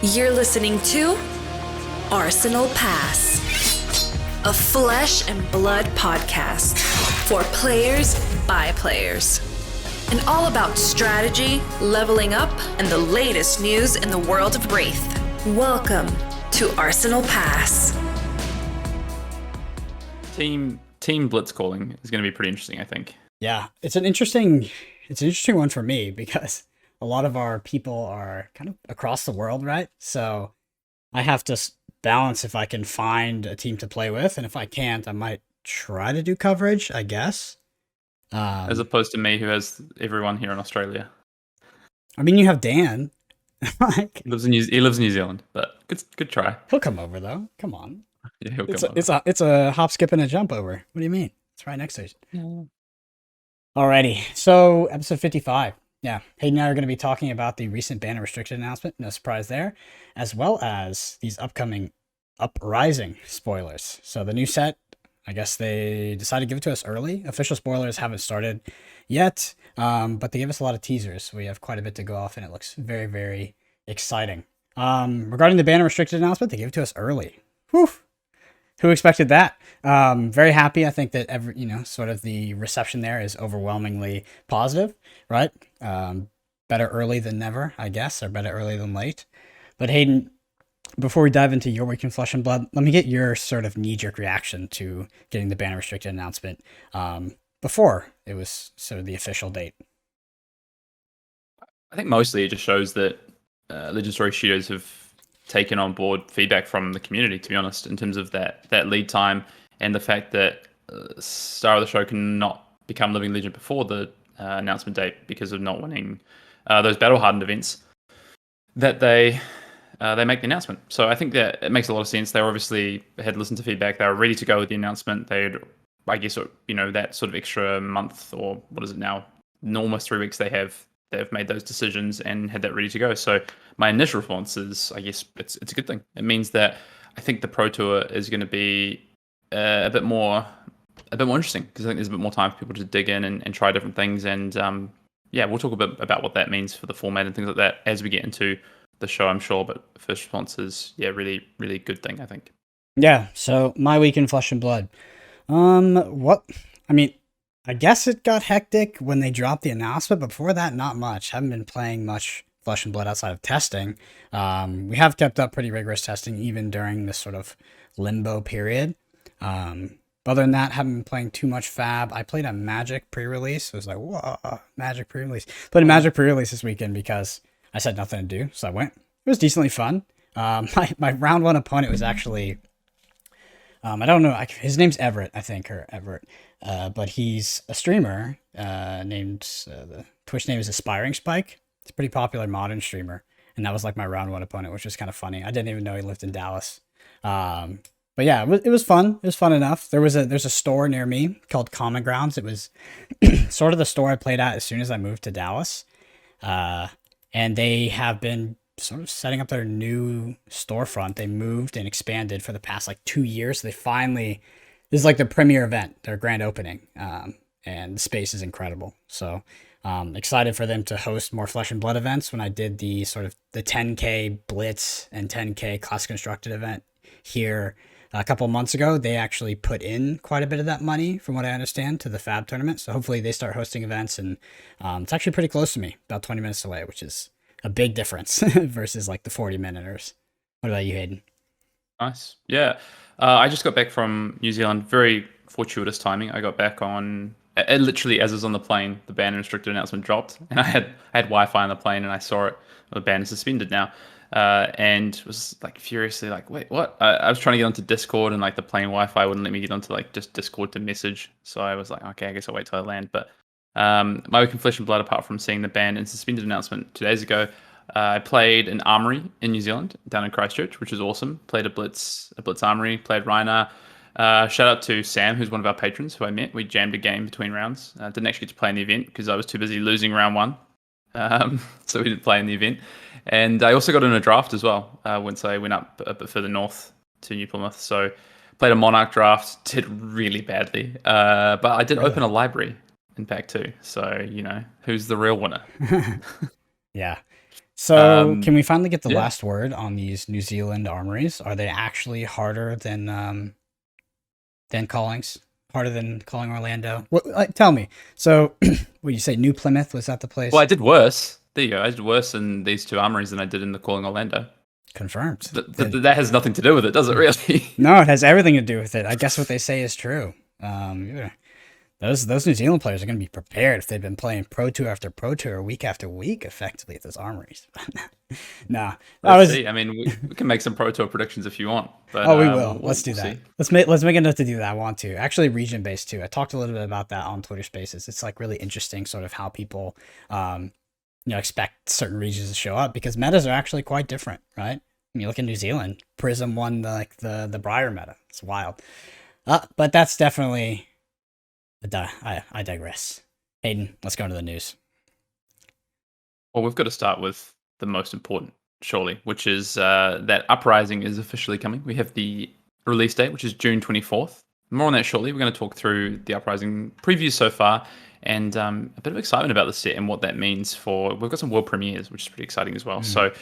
You're listening to Arsenal Pass, a flesh and blood podcast for players by players. And all about strategy, leveling up, and the latest news in the world of Wraith. Welcome to Arsenal Pass. Team Blitz calling is going to be pretty interesting, I think. Yeah, it's an interesting one for me because a lot of our people are kind of across the world, right? So I have to balance if I can find a team to play with, and if I can't, I might try to do coverage, I guess. As opposed to me, who has everyone here in Australia. I mean, you have Dan. He lives in New Zealand, but good try. He'll come over though. Come on. Yeah, he'll come over. It's a hop, skip, and a jump over. What do you mean? It's right next to us. Yeah. Alrighty, so episode 55. Yeah, Hayden and I are going to be talking about the recent ban and restricted announcement. No surprise there, as well as these upcoming Uprising spoilers. So the new set, I guess they decided to give it to us early. Official spoilers haven't started yet, but they give us a lot of teasers. We have quite a bit to go off, and it looks very, very exciting. Regarding the ban and restricted announcement, they gave it to us early. Whew. Who expected that? Very happy. I think that sort of the reception there is overwhelmingly positive, right? Better early than never, I guess, or better early than late. But Hayden, before we dive into your week in Flesh and Blood, let me get your sort of knee-jerk reaction to getting the ban restricted announcement before it was sort of the official date. I think mostly it just shows that Legend Story Studios have taken on board feedback from the community, to be honest, in terms of that lead time and the fact that Star of the Show cannot become Living Legend before the announcement date because of not winning those battle hardened events, that they make the announcement. So I think that it makes a lot of sense. They obviously had listened to feedback. They were ready to go with the announcement. They'd, I guess, that sort of extra month, or what is it now, almost 3 weeks they've made those decisions and had that ready to go. So my initial response is, I guess it's a good thing. It means that I think the Pro Tour is going to be a bit more interesting, because I think there's a bit more time for people to dig in and try different things. And we'll talk a bit about what that means for the format and things like that as we get into the show, I'm sure. But first response is, really, really good thing, I think. Yeah, so my week in Flesh and Blood. I guess it got hectic when they dropped the announcement, but before that, not much. Haven't been playing much Flesh and Blood outside of testing. We have kept up pretty rigorous testing even during this sort of limbo period. Other than that, haven't been playing too much Fab. I played a Magic pre-release. It was like, whoa, Magic pre-release. Played a Magic pre-release this weekend because I said nothing to do, so I went. It was decently fun. My round one opponent was actually... I don't know. His name's Everett, I think, or Everett. But he's a streamer named, the Twitch name is Aspiring Spike. It's a pretty popular modern streamer. And that was like my round one opponent, which was kind of funny. I didn't even know he lived in Dallas. But yeah, it was fun. It was fun enough. There's a store near me called Common Grounds. It was sort of the store I played at as soon as I moved to Dallas. And they have been sort of setting up their new storefront. They moved and expanded for the past 2 years. This is like the premier event, their grand opening, and the space is incredible. So excited for them to host more Flesh and Blood events. When I did the sort of the 10K Blitz and 10K Class Constructed event here a couple of months ago, they actually put in quite a bit of that money, from what I understand, to the Fab tournament. So hopefully they start hosting events, and it's actually pretty close to me, about 20 minutes away, which is a big difference versus the 40-minuters. What about you, Hayden? Nice. Yeah. I just got back from New Zealand. Very fortuitous timing. I got back on, literally as I was on the plane, the ban and restricted announcement dropped. And I had Wi-Fi on the plane, and I saw it. The ban is suspended now. And was furiously wait, what? I was trying to get onto Discord, and the plane Wi-Fi wouldn't let me get onto just Discord to message. So I was like, okay, I guess I'll wait till I land. But my week in Flesh and Blood, apart from seeing the ban and suspended announcement 2 days ago, I played an Armory in New Zealand, down in Christchurch, which was awesome. Played a Blitz Armory, played Rhinar. Shout out to Sam, who's one of our patrons, who I met. We jammed a game between rounds. Didn't actually get to play in the event because I was too busy losing round one. So we didn't play in the event. And I also got in a draft as well, once I went up a bit further north to New Plymouth. So played a Monarch draft, did really badly. But I did open a library in Pack 2. So, who's the real winner? Yeah. So, can we finally get the Yeah. last word on these New Zealand armories? Are they actually harder than Callings? Harder than Calling Orlando? What, tell me. So, what you say? New Plymouth, was that the place? Well, I did worse. There you go. I did worse in these two armories than I did in the Calling Orlando. Confirmed. That has nothing to do with it, does it? Really? No, it has everything to do with it. I guess what they say is true. Yeah. Those New Zealand players are going to be prepared if they've been playing Pro Tour after Pro Tour, week after week, effectively at those armories. Nah, Let's see. I mean, we can make some Pro Tour predictions if you want. But, we will. Let's do that. See. Let's make enough to do that. I want to actually region based too. I talked a little bit about that on Twitter Spaces. It's like really interesting, sort of how people, expect certain regions to show up because metas are actually quite different, right? I mean, you look at New Zealand, Prism won the Briar meta. It's wild. But that's definitely. I digress. Hayden, let's go into the news. Well, we've got to start with the most important, surely, which is that Uprising is officially coming. We have the release date, which is June 24th. More on that shortly. We're going to talk through the Uprising previews so far and a bit of excitement about the set and what that means for... We've got some world premieres, which is pretty exciting as well. So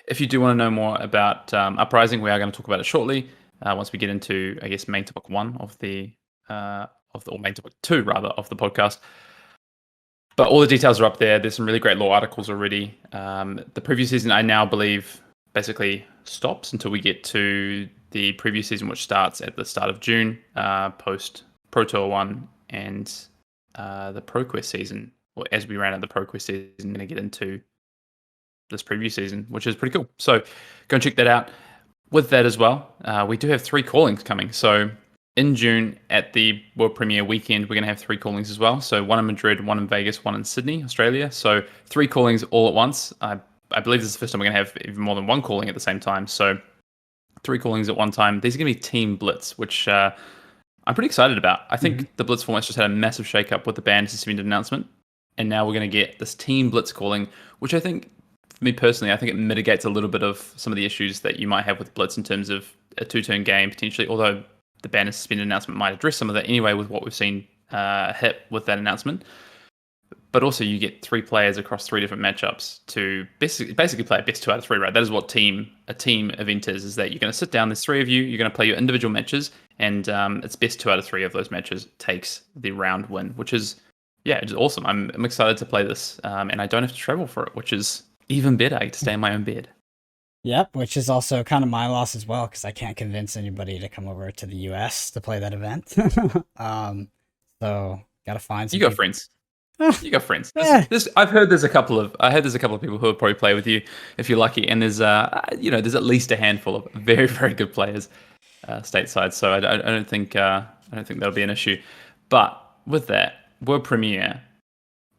if you do want to know more about Uprising, we are going to talk about it shortly once we get into, I guess, main topic 1 of the... or main topic 2 rather of the podcast. But all the details are up there. There's some really great law articles already. The preview season, I now believe, basically stops until we get to the preview season, which starts at the start of June, post Pro Tour 1 and the ProQuest season. Or as we ran out the ProQuest season, we're going to get into this preview season, which is pretty cool. So go and check that out. With that as well, we do have 3 callings coming. So in June, at the World Premiere weekend, we're going to have 3 callings as well. So 1 in Madrid, 1 in Vegas, 1 in Sydney, Australia. So 3 callings all at once. I believe this is the first time we're going to have even more than 1 calling at the same time. So 3 callings at one time. These are going to be Team Blitz, which I'm pretty excited about. I think the Blitz format's just had a massive shake-up with the ban suspended announcement. And now we're going to get this Team Blitz calling, which I think, for me personally, I think it mitigates a little bit of some of the issues that you might have with Blitz in terms of a 2-turn game, potentially, although the ban is suspended announcement might address some of that anyway with what we've seen hit with that announcement. But also you get 3 players across 3 different matchups to basically play a best 2 out of 3, right? That is what a team event is that you're going to sit down, there's 3 of you, you're going to play your individual matches, and it's best 2 out of 3 of those matches takes the round win, which is, it's awesome. I'm excited to play this, and I don't have to travel for it, which is even better. I get to stay in my own bed. Yep, which is also kind of my loss as well because I can't convince anybody to come over to the US to play that event. So gotta find some. You got friends. You got friends. I've heard there's a couple of people who will probably play with you if you're lucky, and there's there's at least a handful of very, very good players stateside. So I don't think that'll be an issue. But with that world premiere.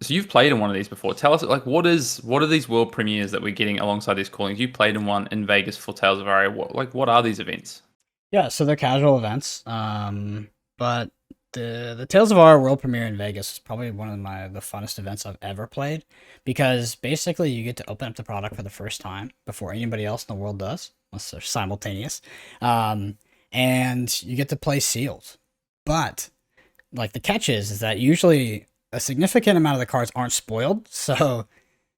So you've played in one of these before. Tell us, what are these world premieres that we're getting alongside these callings? You played in one in Vegas for Tales of Aria. What are these events? Yeah, so they're casual events. But the Tales of Aria world premiere in Vegas is probably one of the funnest events I've ever played because basically you get to open up the product for the first time before anybody else in the world does, unless they're simultaneous. And you get to play sealed. But the catch is that usually a significant amount of the cards aren't spoiled, so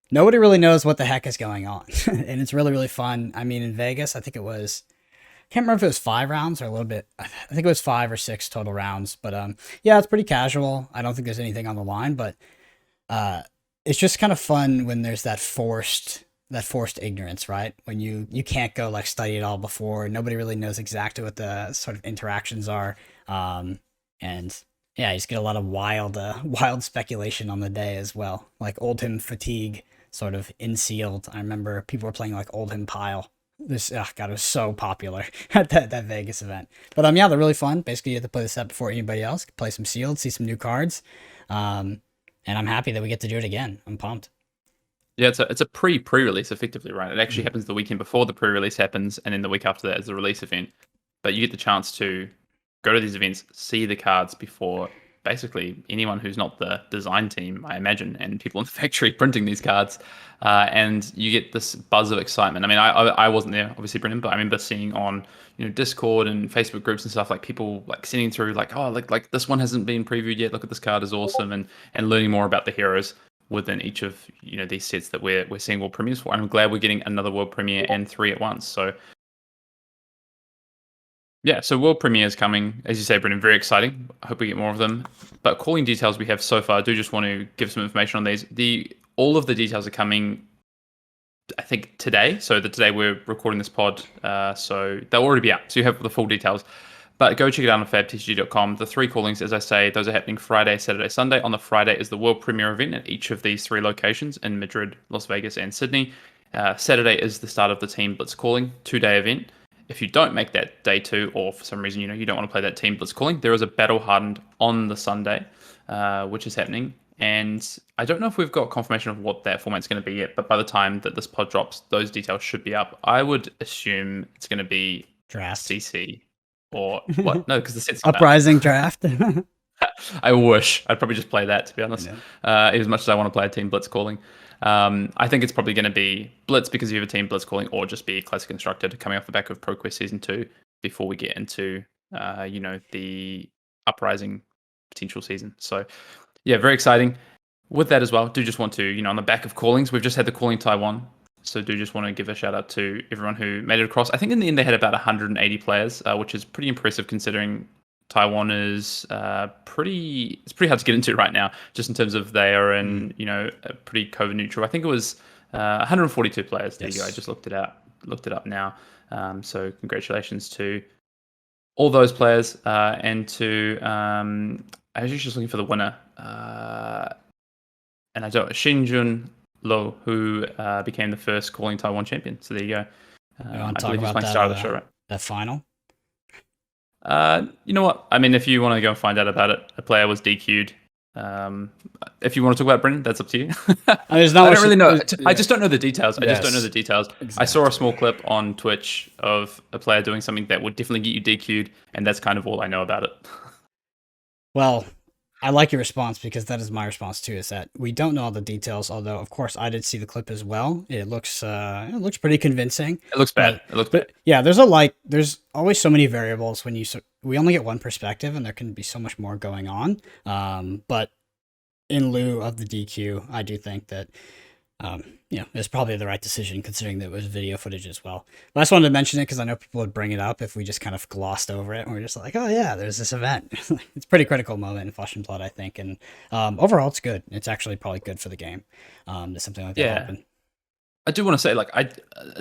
nobody really knows what the heck is going on. And it's really, really fun. I mean, in Vegas, I think it was, I can't remember if it was 5 rounds or a little bit. I think it was 5 or 6 total rounds, but it's pretty casual. I don't think there's anything on the line, but it's just kind of fun when there's that forced ignorance, right? When you can't go study it all before. Nobody really knows exactly what the sort of interactions are. And yeah, you just get a lot of wild speculation on the day as well. Oldhim Fatigue, sort of in sealed. I remember people were playing Oldhim Pile. This, it was so popular at that Vegas event. But they're really fun. Basically, you have to play the set before anybody else. Play some sealed, see some new cards. And I'm happy that we get to do it again. I'm pumped. Yeah, it's a pre-release effectively, right? It actually happens the weekend before the pre-release happens, and then the week after that is the release event. But you get the chance to go to these events, see the cards before basically anyone who's not the design team, I imagine, and people in the factory printing these cards, and you get this buzz of excitement. I mean, I wasn't there, obviously, Brendan, but I remember seeing on Discord and Facebook groups and stuff, people sending through oh, this one hasn't been previewed yet. Look at this card, is awesome, and learning more about the heroes. within each of these sets that we're seeing world premieres for. And I'm glad we're getting another world premiere and 3 at once. So yeah, so world premiere is coming, as you say, Brendan. Very exciting. I hope we get more of them. But calling details we have so far, I do just want to give some information on these. All of the details are coming, I think, today. So today we're recording this pod, so they'll already be out. So you have the full details. But go check it out on fabtcg.com. The 3 callings, as I say, those are happening Friday, Saturday, Sunday. On the Friday is the world premiere event at each of these 3 locations in Madrid, Las Vegas, and Sydney. Saturday is the start of the Team Blitz calling, 2-day event. If you don't make that day 2, or for some reason you don't want to play that Team Blitz calling, there is a Battle Hardened on the Sunday, which is happening. And I don't know if we've got confirmation of what that format's going to be yet, but by the time that this pod drops, those details should be up. I would assume it's going to be Draft. CC. Or what? No, because the set's Uprising draft. I wish. I'd probably just play that, to be honest. Yeah. As much as I want to play a Team Blitz calling. I think it's probably going to be Blitz because you have a Team Blitz calling, or just be Classic Constructed coming off the back of ProQuest Season 2 before we get into, the Uprising potential season. So, yeah, very exciting. With that as well, do just want to, on the back of callings, we've just had the calling Taiwan. So do just want to give a shout out to everyone who made it across. I think in the end they had about 180 players, which is pretty impressive considering Taiwan is it's pretty hard to get into right now, just in terms of they are in, a pretty COVID neutral. I think it was 142 players. There you go. I just looked it up now. So congratulations to all those players and to I was just looking for the winner. And I don't Shinjun Lo, who became the first calling Taiwan champion. So there you go. You want to I talk believe he's about my star of the show, right? That final? You know what? I mean, if you want to go and find out about it, a player was DQ'd. If you want to talk about it, Brendan, that's up to you. I don't really know. I just don't know the details. I just don't know the details. Exactly. I saw a small clip on Twitch of a player doing something that would definitely get you DQ'd, and that's kind of all I know about it. Well, I like your response because that is my response too, is that we don't know all the details, although of course I did see the clip as well. It looks pretty convincing. It looks bad. But yeah, there's always so many variables when we only get one perspective and there can be so much more going on. But in lieu of the DQ, I do think that it's probably the right decision considering that it was video footage as well. But I just wanted to mention it because I know people would bring it up if we just kind of glossed over it and we're just like, oh yeah, there's this event. It's a pretty critical moment in Flesh and Blood, I think. And overall, it's good. It's actually probably good for the game. There's something like that happen. I do want to say, I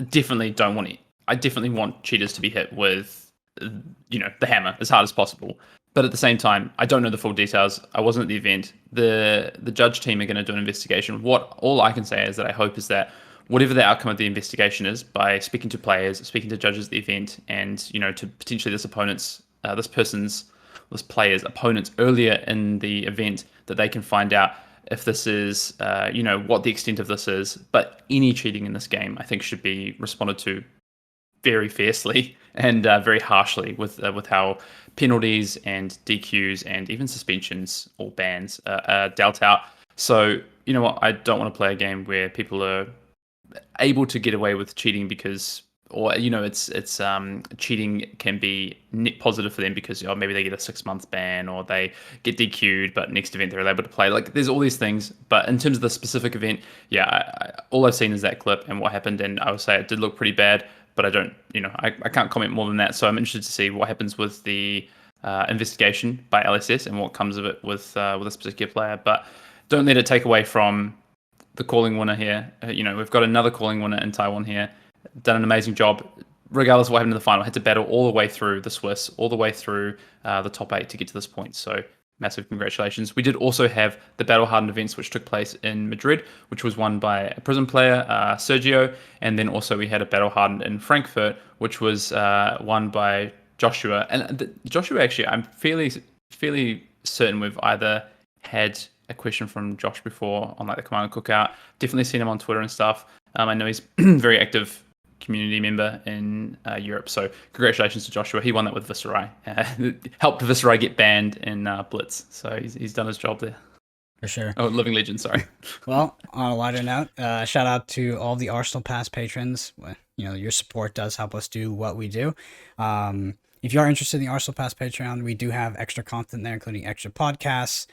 definitely don't want it. I definitely want cheaters to be hit with, the hammer as hard as possible. But at the same time, I don't know the full details. I wasn't at the event. The judge team are going to do an investigation. All I can say is that I hope is that whatever the outcome of the investigation is, by speaking to players, speaking to judges at the event, and to potentially this player's opponents earlier in the event, that they can find out if this is, what the extent of this is. But any cheating in this game, I think, should be responded to very fiercely and very harshly with how penalties and DQs and even suspensions or bans are dealt out. So, you know what? I don't want to play a game where people are able to get away with cheating because, it's cheating can be net positive for them because maybe they get a 6-month ban or they get DQ'd, but next event they're able to play. There's all these things. But in terms of the specific event, all I've seen is that clip and what happened, and I would say it did look pretty bad. But I don't, I can't comment more than that. So I'm interested to see what happens with the investigation by LSS and what comes of it with this particular player. But don't let it take away from the calling winner here. We've got another calling winner in Taiwan here. Done an amazing job. Regardless of what happened in the final, had to battle all the way through the Swiss, all the way through the top 8 to get to this point. So massive congratulations. We did also have the Battle Hardened events, which took place in Madrid, which was won by a Prism player, Sergio. And then also we had a Battle Hardened in Frankfurt, which was won by Joshua. And Joshua, actually, I'm fairly certain we've either had a question from Josh before on the Command Cookout. Definitely seen him on Twitter and stuff. I know he's very active community member in Europe. So congratulations to Joshua. He won that with Viserai. Helped Viserai get banned in Blitz. So he's done his job there. For sure. Oh, Living Legend, sorry. Well, on a lighter note, shout out to all the Arsenal Pass patrons. Your support does help us do what we do. if you are interested in the Arsenal Pass Patreon, we do have extra content there, including extra podcasts,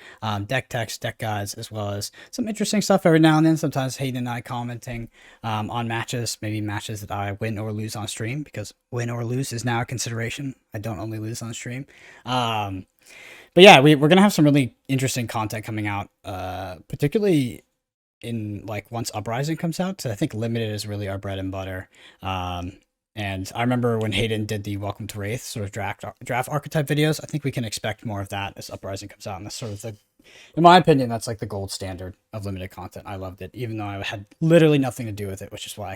deck techs, deck guides, as well as some interesting stuff every now and then. Sometimes Hayden and I commenting on matches, maybe matches that I win or lose on stream, because win or lose is now a consideration. I don't only lose on stream. But yeah, we're going to have some really interesting content coming out, particularly in like once Uprising comes out. So I think Limited is really our bread and butter. And I remember when Hayden did the Welcome to Wraith sort of draft archetype videos. I think we can expect more of that as Uprising comes out. And that's sort of in my opinion, that's like the gold standard of limited content. I loved it, even though I had literally nothing to do with it, which is why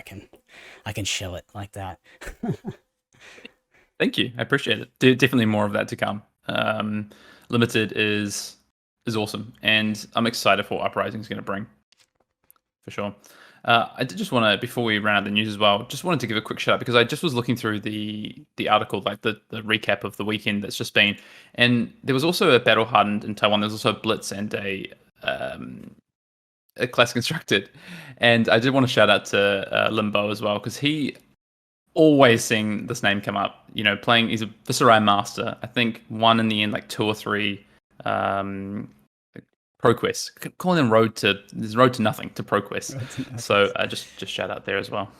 I can shill it like that. Thank you. I appreciate it. Definitely more of that to come. Limited is awesome, and I'm excited for what Uprising is going to bring, for sure. I did just want to, before we ran out the news as well, just wanted to give a quick shout out, because I just was looking through the article, like the recap of the weekend that's just been, and there was also a Battle Hardened in Taiwan. There was also a Blitz and a Class Constructed, and I did want to shout out to Limbo as well, because he always seeing this name come up. You know, he's a Viserai master. I think won in the end like 2 or 3 ProQuest. Calling them road to nothing to ProQuest. So just shout out there as well.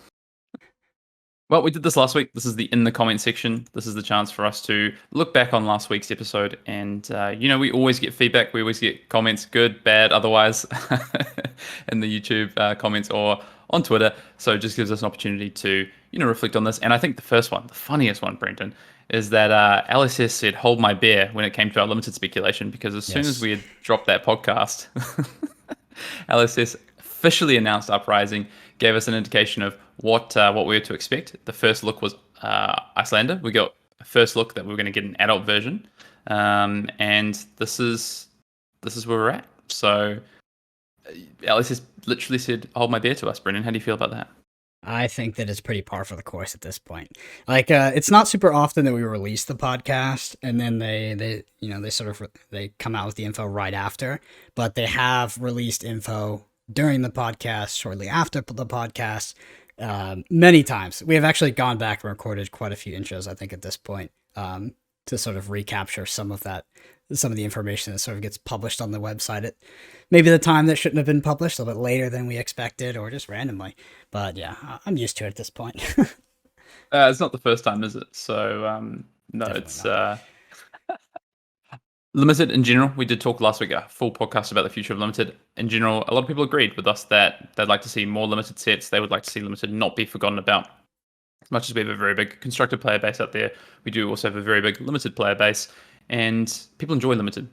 Well, we did this last week. This is the in the comment section. This is the chance for us to look back on last week's episode. And, we always get feedback. We always get comments, good, bad, otherwise, in the YouTube comments or on Twitter. So it just gives us an opportunity to, reflect on this. And I think the first one, the funniest one, Brenton, is that LSS said, hold my beer when it came to our limited speculation, because as soon as we had dropped that podcast, LSS officially announced Uprising, gave us an indication of what we were to expect. The first look was Icelander. We got a first look that we were going to get an adult version, and this is where we're at. So LSS literally said, hold my beer to us. Brendan, how do you feel about that? I think that it's pretty par for the course at this point. Like, it's not super often that we release the podcast and then they they come out with the info right after, but they have released info during the podcast, shortly after the podcast, many times. We have actually gone back and recorded quite a few intros, I think, at this point, to sort of recapture some of the information that sort of gets published on the website at maybe the time that shouldn't have been published, a little bit later than we expected, or just randomly. But yeah, I'm used to it at this point. It's not the first time, is it? So no, definitely it's not. Limited in general. We did talk last week, a full podcast about the future of Limited. In general, a lot of people agreed with us that they'd like to see more Limited sets. They would like to see Limited not be forgotten about. As much as we have a very big constructed player base out there, we do also have a very big Limited player base, and people enjoy Limited.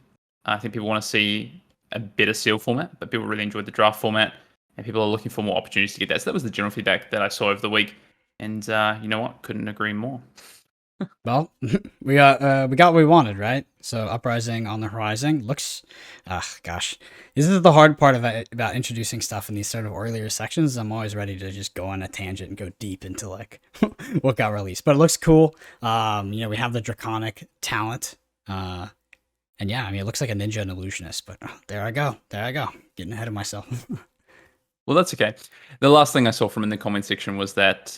I think people want to see a better seal format, but people really enjoyed the draft format, and people are looking for more opportunities to get that. So that was the general feedback that I saw over the week, and you know what? Couldn't agree more. Well, we got what we wanted, right? So Uprising on the horizon looks, gosh, this is the hard part about introducing stuff in these sort of earlier sections. I'm always ready to just go on a tangent and go deep into like what got released, but it looks cool. We have the draconic talent, and yeah, I mean, it looks like a ninja and illusionist, but there I go, getting ahead of myself. Well, that's okay. The last thing I saw from in the comment section was that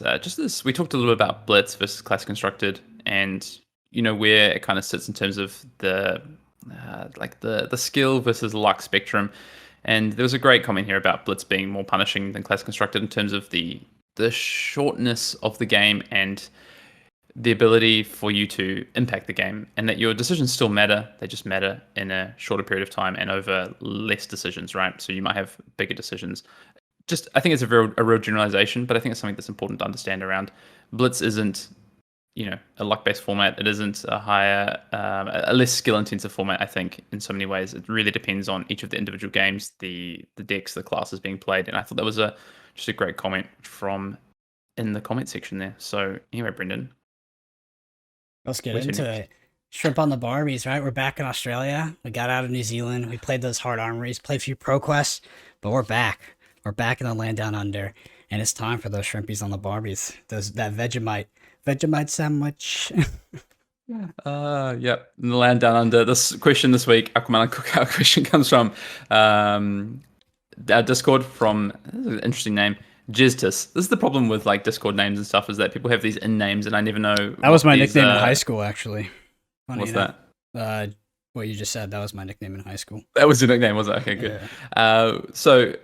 we talked a little bit about Blitz versus Class Constructed, and where it kind of sits in terms of the skill versus luck spectrum. And there was a great comment here about Blitz being more punishing than Class Constructed in terms of the shortness of the game and the ability for you to impact the game, and that your decisions still matter. They just matter in a shorter period of time and over less decisions, right? So you might have bigger decisions. I think it's a real generalization, but I think it's something that's important to understand around. Blitz isn't, a luck-based format. It isn't a less skill-intensive format, I think, in so many ways. It really depends on each of the individual games, the decks, the classes being played. And I thought that was just a great comment from in the comment section there. So anyway, Brendan, let's get into it. Shrimp on the Barbies, right? We're back in Australia. We got out of New Zealand. We played those hard armories, played a few pro quests, but we're back. We're back in the land down under, and it's time for those shrimpies on the Barbies. That Vegemite sandwich. Yep. In the land down under. This question this week, Aquaman Cookout question comes from our Discord from, this is an interesting name, Jizztus. This is the problem with like Discord names and stuff, is that people have these in names, and I never know. That was my nickname in high school, actually. Funny What's enough. that? What you just said, that was my nickname in high school. That was your nickname, was it? Okay, good. Yeah. So,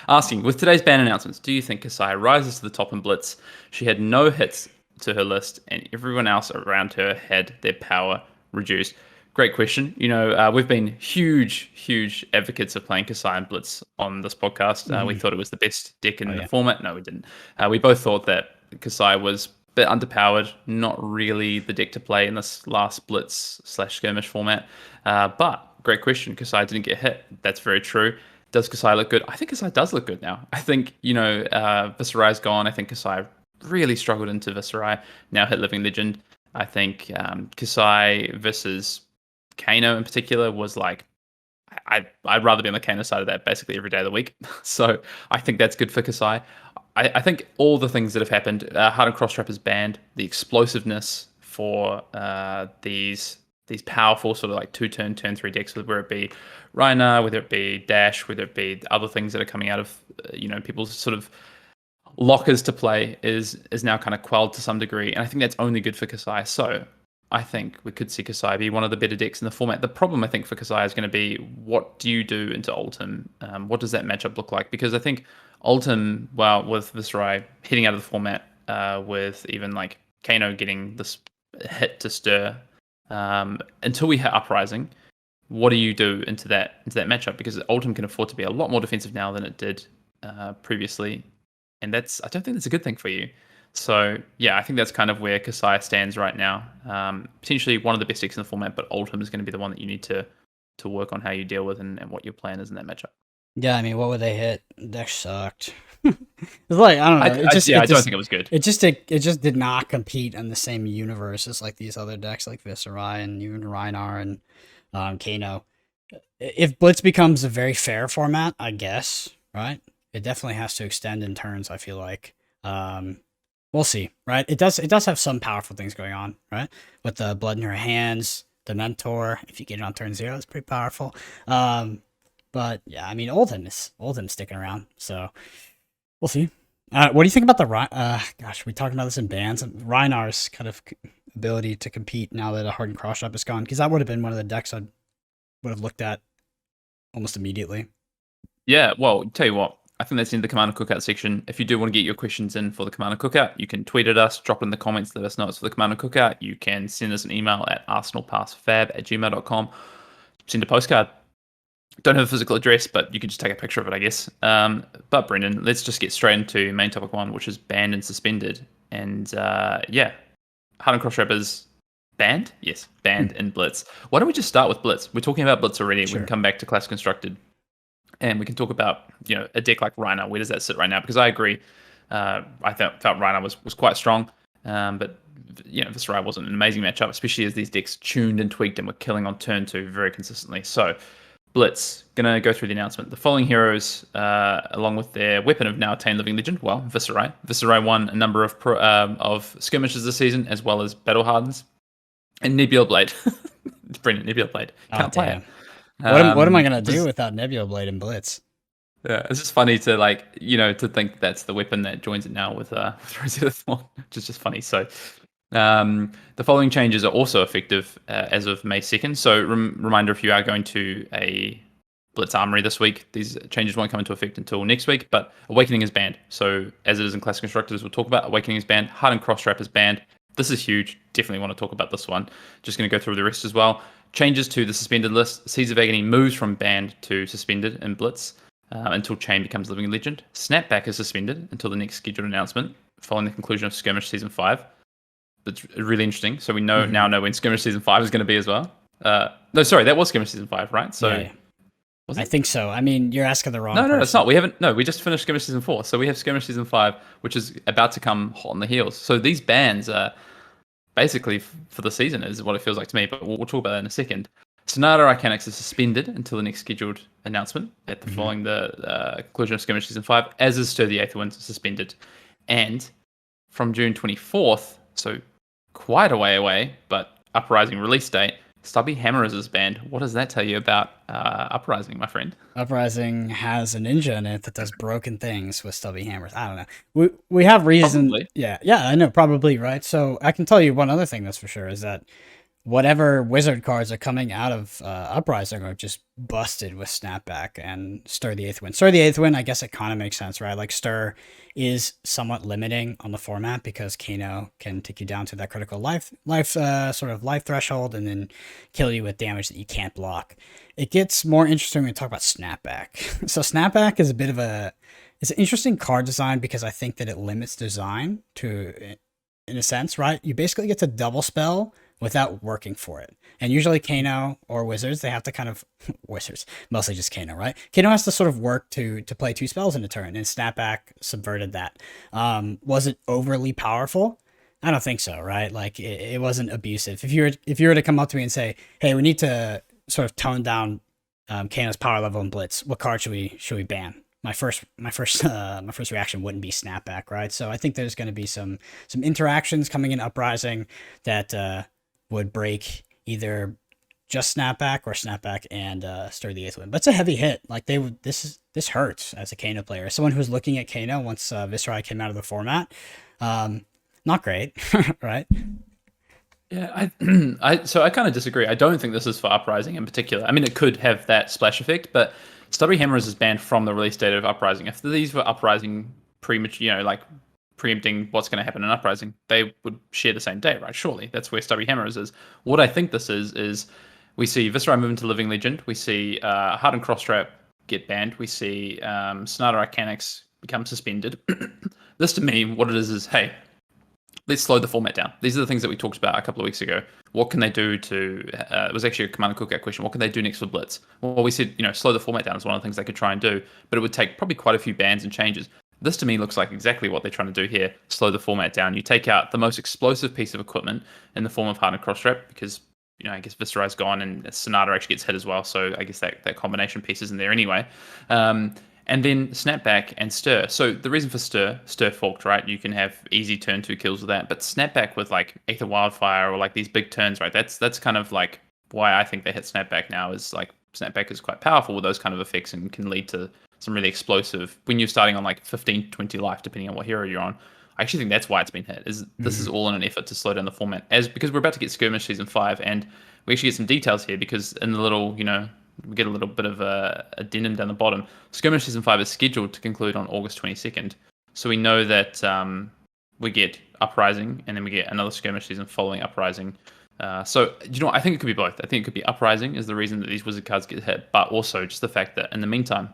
asking, with today's ban announcements, do you think Kasai rises to the top in Blitz? She had no hits to her list, and everyone else around her had their power reduced. Great question. We've been huge advocates of playing Kasai and Blitz on this podcast. We thought it was the best deck in the format. No, we didn't. We both thought that Kasai was a bit underpowered, not really the deck to play in this last Blitz/skirmish format. But great question. Kasai didn't get hit. That's very true. Does Kasai look good? I think Kasai does look good now. I think, Viscerai's gone. I think Kasai really struggled into Viscerai. Now hit Living Legend. I think Kasai versus Kano in particular was like, I'd rather be on the Kano side of that basically every day of the week. So I think that's good for Kasai. I think all the things that have happened, Hard and Cross Trap is banned. The explosiveness for these powerful sort of like turn 3 decks, whether it be Rhina, whether it be Dash, whether it be other things that are coming out of people's sort of lockers to play, is now kind of quelled to some degree. And I think that's only good for Kasai. So I think we could see Kasai be one of the better decks in the format. The problem, I think, for Kasai is going to be, what do you do into Ultim? What does that matchup look like? Because I think Ultim, well, with Viscerai hitting out of the format, with even like Kano getting this hit to stir, until we hit Uprising, what do you do into that matchup? Because Ultim can afford to be a lot more defensive now than it did previously, and I don't think that's a good thing for you. So yeah, I think that's kind of where Kasai stands right now. Potentially one of the best decks in the format, but Ultim is going to be the one that you need to work on how you deal with and what your plan is in that matchup. Yeah, I mean, what would they hit? Deck sucked. It's like, I don't know. I don't think it was good. It just did not compete in the same universe as like these other decks like Viscerai and even Rhinar and Kano. If Blitz becomes a very fair format, I guess, right? It definitely has to extend in turns, I feel like. We'll see, right? It does have some powerful things going on, right? With the Blood in Her Hands, the Mentor. If you get it on turn 0, it's pretty powerful. But yeah, I mean, Oldham's sticking around, so we'll see. What do you think about the gosh, we talked about this in bans, Rhinar's kind of ability to compete now that a Hardened Cross Trap is gone? Because that would have been one of the decks I would have looked at almost immediately. Yeah, well, tell you what, I think that's in the Commander Cookout section. If you do want to get your questions in for the Commander Cookout, you can tweet at us, drop it in the comments, let us know it's for the Commander Cookout. You can send us an email at arsenalpassfab@gmail.com. Send a postcard. Don't have a physical address, but you can just take a picture of it, I guess. But Brendan, let's just get straight into main topic 1, which is banned and suspended. And yeah, Hard and Cross Trap is banned? Yes, banned in Blitz. Why don't we just start with Blitz? We're talking about Blitz already. Sure. We can come back to Class Constructed. And we can talk about, a deck like Rhina. Where does that sit right now? Because I agree. I felt Rhina was quite strong. But, Viscerai wasn't an amazing matchup, especially as these decks tuned and tweaked and were killing on turn 2 very consistently. So, Blitz, going to go through the announcement. The following heroes, along with their weapon of now attained Living Legend, well, Viscerai. Viscerai won a number of skirmishes this season, as well as Battle Hardens. And Nebula Blade. Brendan, Nebula Blade. Can't play it. What am I gonna do without Nebula Blade and Blitz? Yeah, it's just funny to to think that's the weapon that joins it now with Rosetta Thorn, which is just funny. So the following changes are also effective as of May 2nd. So reminder, if you are going to a Blitz Armory this week, these changes won't come into effect until next week, but Awakening is banned. So as it is in Classic Constructors, we'll talk about Awakening is banned. Hard and Cross Trap is banned. This is huge. Definitely want to talk about this one. Just going to go through the rest as well. Changes to the suspended list. Seeds of Agony moves from banned to suspended in Blitz until Chain becomes Living Legend. Snapback is suspended until the next scheduled announcement following the conclusion of Skirmish Season 5. It's really interesting. So we now know when Skirmish Season 5 is going to be as well. No, sorry, that was Skirmish Season 5, right? So yeah. I think so. I mean, you're asking the wrong No, person. it's not. We haven't. No, we just finished Skirmish Season 4. So we have Skirmish Season 5, which is about to come hot on the heels. So these bans are basically for the season, is what it feels like to me, but we'll talk about that in a second. Sonata Arcanix is suspended until the next scheduled announcement at the following the conclusion of Skirmish Season 5, as is Stir the Eighth Wind suspended. And from June 24th, so quite a way away, but Uprising release date, Stubby Hammers is banned. What does that tell you about Uprising, my friend? Uprising has a ninja in it that does broken things with stubby hammers. I don't know. We have reason. Probably. Yeah, I know, probably, right? So I can tell you one other thing that's for sure is that whatever wizard cards are coming out of Uprising are just busted with Snapback and Stir the Eighth Wind. Stir the Eighth Wind, I guess it kind of makes sense, right? Like Stir is somewhat limiting on the format because Kano can take you down to that critical life threshold and then kill you with damage that you can't block. It gets more interesting when we talk about Snapback. So Snapback is it's an interesting card design because I think that it limits design to, in a sense, right? You basically get to double spell without working for it. And usually Kano or Wizards, they have to kind of... Wizards, mostly just Kano, right? Kano has to sort of work to play 2 spells in a turn, and Snapback subverted that. Was it overly powerful? I don't think so, right? Like, it wasn't abusive. If you were to come up to me and say, hey, we need to sort of tone down Kano's power level in Blitz, what card should we ban? My first reaction wouldn't be Snapback, right? So I think there's going to be some interactions coming in Uprising that would break either just Snapback or Snapback and Stir the Eighth Wind. But it's a heavy hit. Like this hurts as a Kano player. As someone who's looking at Kano once Viserai came out of the format, not great, right? Yeah, so I kind of disagree. I don't think this is for Uprising in particular. I mean, it could have that splash effect, but Stubby Hammers is banned from the release date of Uprising. If these were Uprising premature, like preempting what's going to happen in Uprising, they would share the same day, right? Surely that's where Stubby Hammers is. What I think this is we see Viserai move into Living Legend. We see Hardened Crosstrap get banned. We see Sonata Arcanix become suspended. This to me, what it is hey, let's slow the format down. These are the things that we talked about a couple of weeks ago. What can they do to... it was actually a Commander Cookout question. What can they do next for Blitz? Well, we said, slow the format down is one of the things they could try and do, but it would take probably quite a few bans and changes. This to me looks like exactly what they're trying to do here. Slow the format down. You take out the most explosive piece of equipment in the form of Hardened Crosstrap because, I guess Viserai's gone and Sonata actually gets hit as well. So I guess that combination piece is in there anyway. And then Snapback and Stir. So the reason for Stir forked, right? You can have easy turn 2 kills with that. But Snapback with like Aether Wildfire or like these big turns, right? That's kind of like why I think they hit Snapback now is like Snapback is quite powerful with those kind of effects and can lead to some really explosive when you're starting on like 15, 20 life, depending on what hero you're on. I actually think that's why it's been hit. This is all in an effort to slow down the format, because we're about to get Skirmish Season 5, and we actually get some details here because in the little, we get a little bit of a addendum down the bottom. Skirmish Season 5 is scheduled to conclude on August 22nd, so we know that we get Uprising, and then we get another Skirmish Season following Uprising. So I think it could be both. I think it could be Uprising is the reason that these wizard cards get hit, but also just the fact that in the meantime,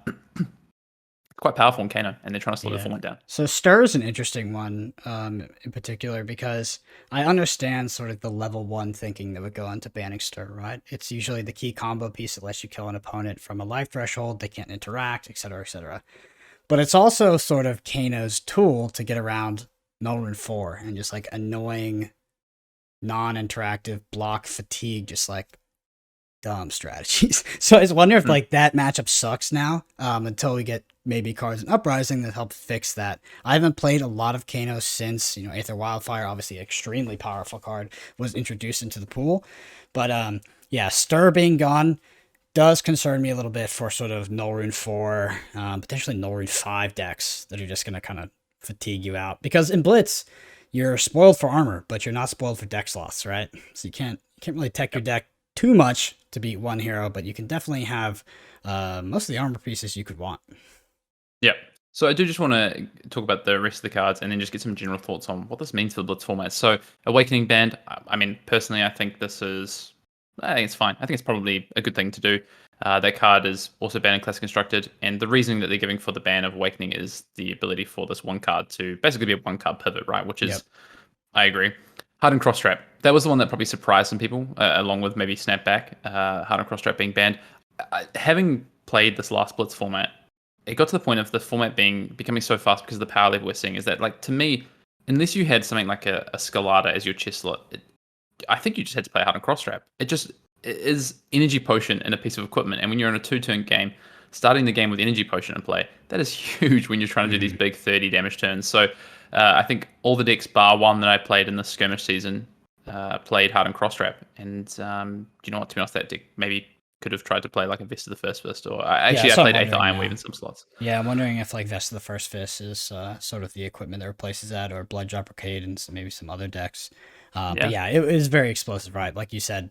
quite powerful in Kano, and they're trying to slow the format down. So Stir is an interesting one in particular because I understand sort of the level 1 thinking that would go into banning Stir, right? It's usually the key combo piece that lets you kill an opponent from a life threshold, they can't interact, etc., etc. But it's also sort of Kano's tool to get around Null Rune 4 and just like annoying, non-interactive block fatigue, just like dumb strategies. So I just wonder if like that matchup sucks now until we get maybe cards in Uprising that help fix that. I haven't played a lot of Kano since Aether Wildfire, obviously an extremely powerful card, was introduced into the pool. But Stir being gone does concern me a little bit for sort of Null Rune 4, potentially Null Rune 5 decks that are just going to kind of fatigue you out. Because in Blitz, you're spoiled for armor, but you're not spoiled for deck slots, right? So you can't really tech your deck too much to beat one hero, but you can definitely have most of the armor pieces you could want. Yeah. So I do just want to talk about the rest of the cards and then just get some general thoughts on what this means for the Blitz format. So Awakening Band, I mean, personally, I think it's fine. I think it's probably a good thing to do. That card is also banned in Classic Constructed, and the reasoning that they're giving for the ban of Awakening is the ability for this one card to basically be a one card pivot, right? Which is, I agree. Hardened Crosstrap. That was the one that probably surprised some people, along with maybe Snapback. Hardened Crosstrap being banned. Having played this last Blitz format, it got to the point of the format becoming so fast because of the power level we're seeing, is that, like, to me, unless you had something like a Scalata as your chess slot, I think you just had to play Hardened Crosstrap. It is Energy Potion in a piece of equipment, and when you're in a 2-turn game, starting the game with Energy Potion in play, that is huge when you're trying to do these big 30 damage turns. So I think all the decks bar one that I played in the Skirmish Season played Hardened Crosstrap, and do you know what? To be honest, that deck maybe could have tried to play like a Vest of the First Fist, or Yeah, actually I so I'm played Aether wondering Ironweave now. in some slots. Yeah, I'm wondering if like Vest of the First Fist is sort of the equipment that replaces that, or Blood Drop Arcade and maybe some other decks. But yeah, it is very explosive, right? Like you said,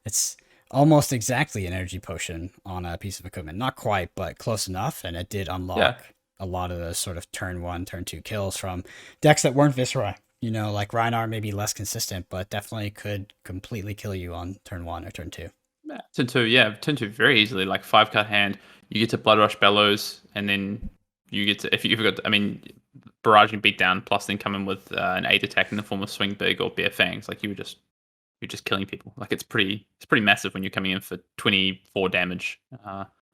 it's almost exactly an energy potion on a piece of equipment. Not quite, but close enough, and it did unlock Yeah. a lot of the sort of turn 1, turn 2 kills from decks that weren't Viscera. You know, like Rhinar may be less consistent, but definitely could completely kill you on turn 1 or turn 2. Yeah, turn two very easily. Like 5-card hand, you get to Blood Rush Bellows, and then you get to, if you've got, I mean, barrage and beat down, plus then come in with an 8 attack in the form of Swing Big or Bare Fangs. Like you're just killing people. Like it's pretty massive when you're coming in for 24 damage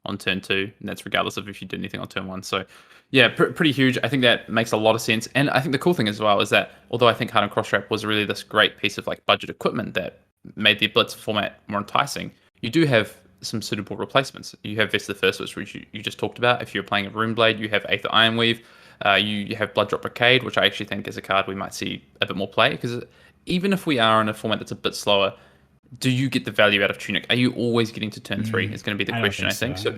on turn 2, and that's regardless of if you did anything on turn 1. So yeah, pretty huge. I think that makes a lot of sense. And I think the cool thing as well is that although I think Hardened Crosstrap was really this great piece of like budget equipment that made the Blitz format more enticing, you do have some suitable replacements. You have Vest of the First, which you just talked about. If you're playing a Runeblade, you have Aether Ironweave. You have Blood Drop Arcade, which I actually think is a card we might see a bit more play, because even if we are in a format that's a bit slower, do you get the value out of Tunic? Are you always getting to turn 3? Is going to be the question, I think. So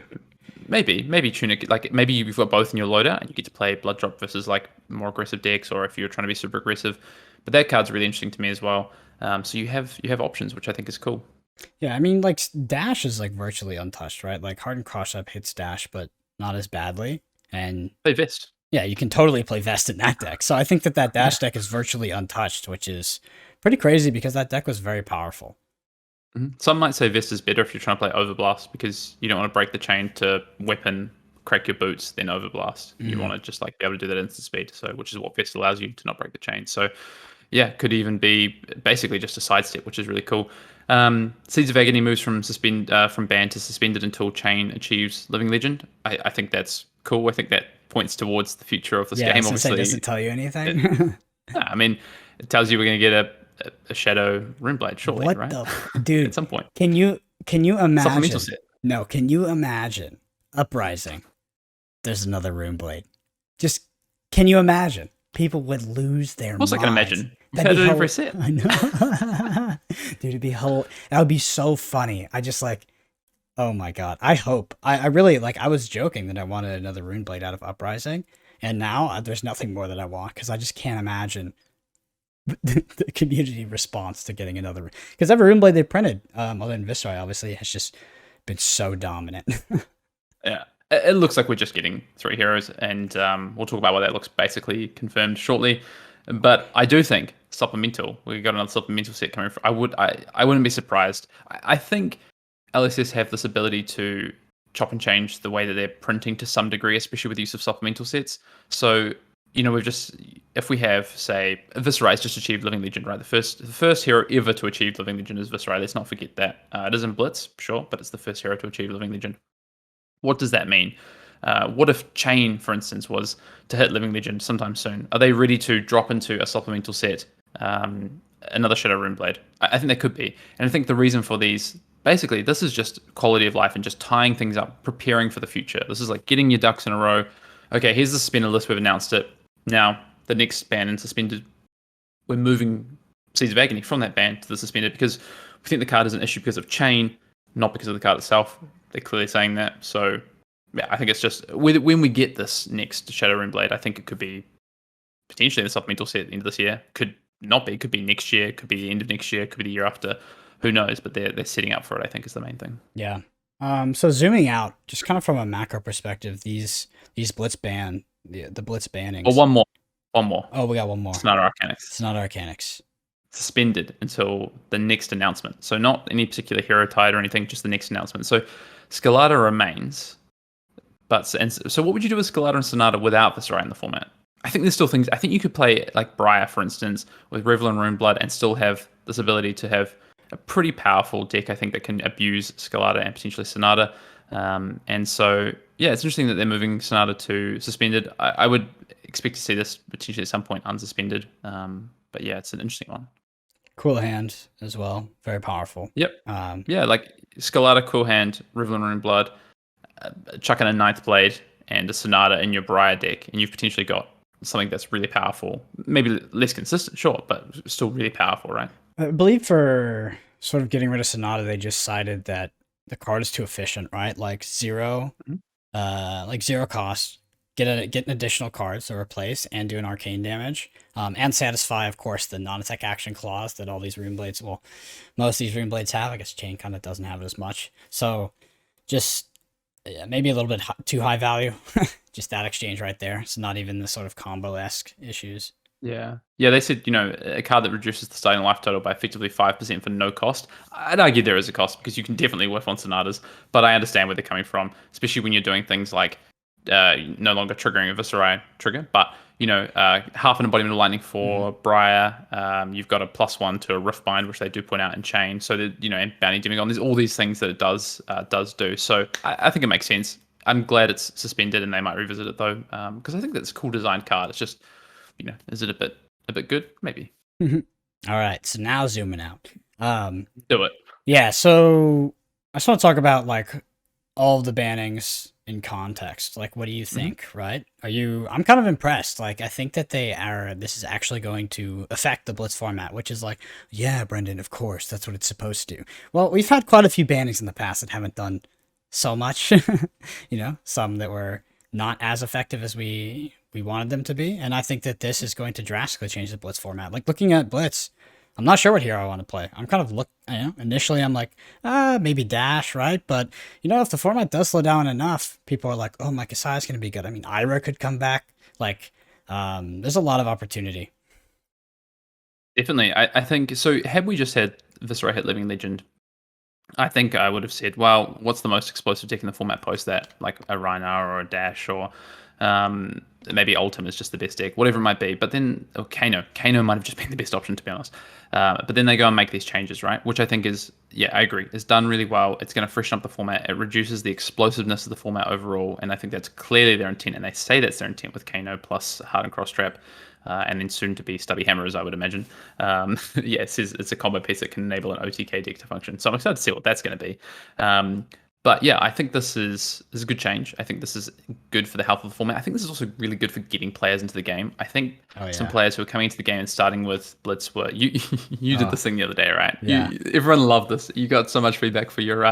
maybe Tunic, like maybe you've got both in your loadout and you get to play Blood Drop versus like more aggressive decks, or if you're trying to be super aggressive. But that card's really interesting to me as well. So you have options, which I think is cool. Yeah, I mean, like dash is like virtually untouched, right? Like Hardened Crosstrap hits dash, but not as badly. And Play Vest. yeah, you can totally play Vest in that deck. So I think that dash deck is virtually untouched, which is pretty crazy because that deck was very powerful. Some might say Vest is better if you're trying to play Overblast, because you don't want to break the chain to weapon, crack your boots, then Overblast. You want to just like be able to do that instant speed, so which is what Vest allows you to not break the chain. So yeah, could even be basically just a sidestep, which is really cool. Seeds of Agony moves from banned to suspended until Chain achieves Living Legend. I think that's cool. I think that points towards the future of this game. Obviously, does it tell you anything? I mean, it tells you we're going to get a Shadow Runeblade shortly, what right? Dude, at some point. Can you imagine? Supplemental set. No, can you imagine Uprising? There's another Runeblade. Just can you imagine? People would lose their minds. I can imagine. That'd be every set. I know. Dude, that would be so funny. I just like, oh my god. I hope. I really like. I was joking that I wanted another Runeblade out of Uprising, and now there's nothing more that I want, because I just can't imagine the community response to getting another. Because every Runeblade they printed, other than Viscera, obviously, has just been so dominant. Yeah. It looks like we're just getting 3 heroes, and we'll talk about why that looks basically confirmed shortly. But I do think supplemental. We got another supplemental set coming. I wouldn't be surprised. I think LSS have this ability to chop and change the way that they're printing to some degree, especially with the use of supplemental sets. So if we have, say, Viscera just achieved Living Legend, right? The first hero ever to achieve Living Legend is Viscera. Let's not forget that. It is in Blitz, sure, but it's the first hero to achieve Living Legend. What does that mean? What if Chain, for instance, was to hit Living Legend sometime soon? Are they ready to drop into a supplemental set, another Shadow Runeblade? I think they could be. And I think the reason for these, basically, this is just quality of life and just tying things up, preparing for the future. This is like getting your ducks in a row. Okay, here's the suspended list. We've announced it. Now, the next ban and suspended, we're moving Seeds of Agony from that ban to the suspended, because we think the card is an issue because of Chain, not because of the card itself. They're clearly saying that. So, yeah, I think it's just when we get this next Shadow Runeblade, I think it could be potentially the supplemental set at the end of this year. Could not be. Could be next year. Could be the end of next year. Could be the year after. Who knows? But they're setting up for it, I think, is the main thing. Yeah. So zooming out, just kind of from a macro perspective, these Blitz ban, the Blitz bannings. Oh, one more. Oh, we got one more. Sonata Arcanics. Sonata Arcanics. Suspended until the next announcement. So not any particular hero tied or anything, just the next announcement. So Skelata remains. So what would you do with Skelata and Sonata without Viscera in the format? I think there's still things. I think you could play like Briar, for instance, with Revel and Runeblood, and still have this ability to have a pretty powerful deck, I think, that can abuse Skelata and potentially Sonata. And so, yeah, it's interesting that they're moving Sonata to suspended. I would expect to see this potentially at some point unsuspended. But yeah, it's an interesting one. Cool hand as well. Very powerful. Yep. Yeah, like Skelata, cool hand, Revel and Runeblood, chuck in a Ninth Blade and a Sonata in your Briar deck, and you've potentially got something that's really powerful. Maybe less consistent, sure, but still really powerful, right? I believe for sort of getting rid of Sonata, they just cited that the card is too efficient, right? Mhm. Like zero cost. Get an additional card to replace and do an arcane damage. And satisfy, of course, the non-attack action clause that all these rune blades, well, most of these rune blades have. I guess Chain kind of doesn't have it as much. So just maybe a little bit too high value. Just that exchange right there. It's not even the sort of combo-esque issues. Yeah. Yeah, they said, a card that reduces the starting life total by effectively 5% for no cost. I'd argue there is a cost because you can definitely whiff on Sonatas, but I understand where they're coming from, especially when you're doing things like no longer triggering a Viscerai trigger, but, half an embodiment of lightning for Briar. You've got a +1 to a Rift Bind, which they do point out in Chain. So, that, and Bounty Demigod, there's all these things that it does do. So I think it makes sense. I'm glad it's suspended and they might revisit it, though, because I think that's a cool design card. It's just, is it a bit good? Maybe. All right, so now zooming out. Do it. Yeah, so I just want to talk about like all of the bannings in context. Like, what do you think? Right? I'm kind of impressed. Like, I think that this is actually going to affect the Blitz format, which is like, yeah, Brendan, of course, that's what it's supposed to do. Well, we've had quite a few bannings in the past that haven't done so much. Some that were not as effective as we wanted them to be, and I think that this is going to drastically change the Blitz format. Like, looking at Blitz, I'm not sure what hero I want to play. I'm kind of initially I'm like, maybe Dash, right? But if the format does slow down enough, people are like, oh, my Kasai's going to be good. I mean, Ira could come back. Like, there's a lot of opportunity. Definitely. I think so. Had we just had Viscerai hit Living Legend, I think I would have said, well, what's the most explosive deck in the format post that? Like a Rhinar or a Dash, or maybe Ultim is just the best deck, whatever it might be. But then, Kano might have just been the best option, to be honest. But then they go and make these changes, right? Which I think is, I agree, is done really well. It's going to freshen up the format. It reduces the explosiveness of the format overall. And I think that's clearly their intent. And they say that's their intent with Kano plus Hardened Cross Trap. And then soon to be Stubby Hammers, I would imagine. It says it's a combo piece that can enable an OTK deck to function. So I'm excited to see what that's going to be. But yeah, I think this is a good change. I think this is good for the health of the format. I think this is also really good for getting players into the game. I think some players who are coming into the game and starting with Blitz were you did this thing the other day, right? Yeah. Everyone loved this. You got so much feedback for your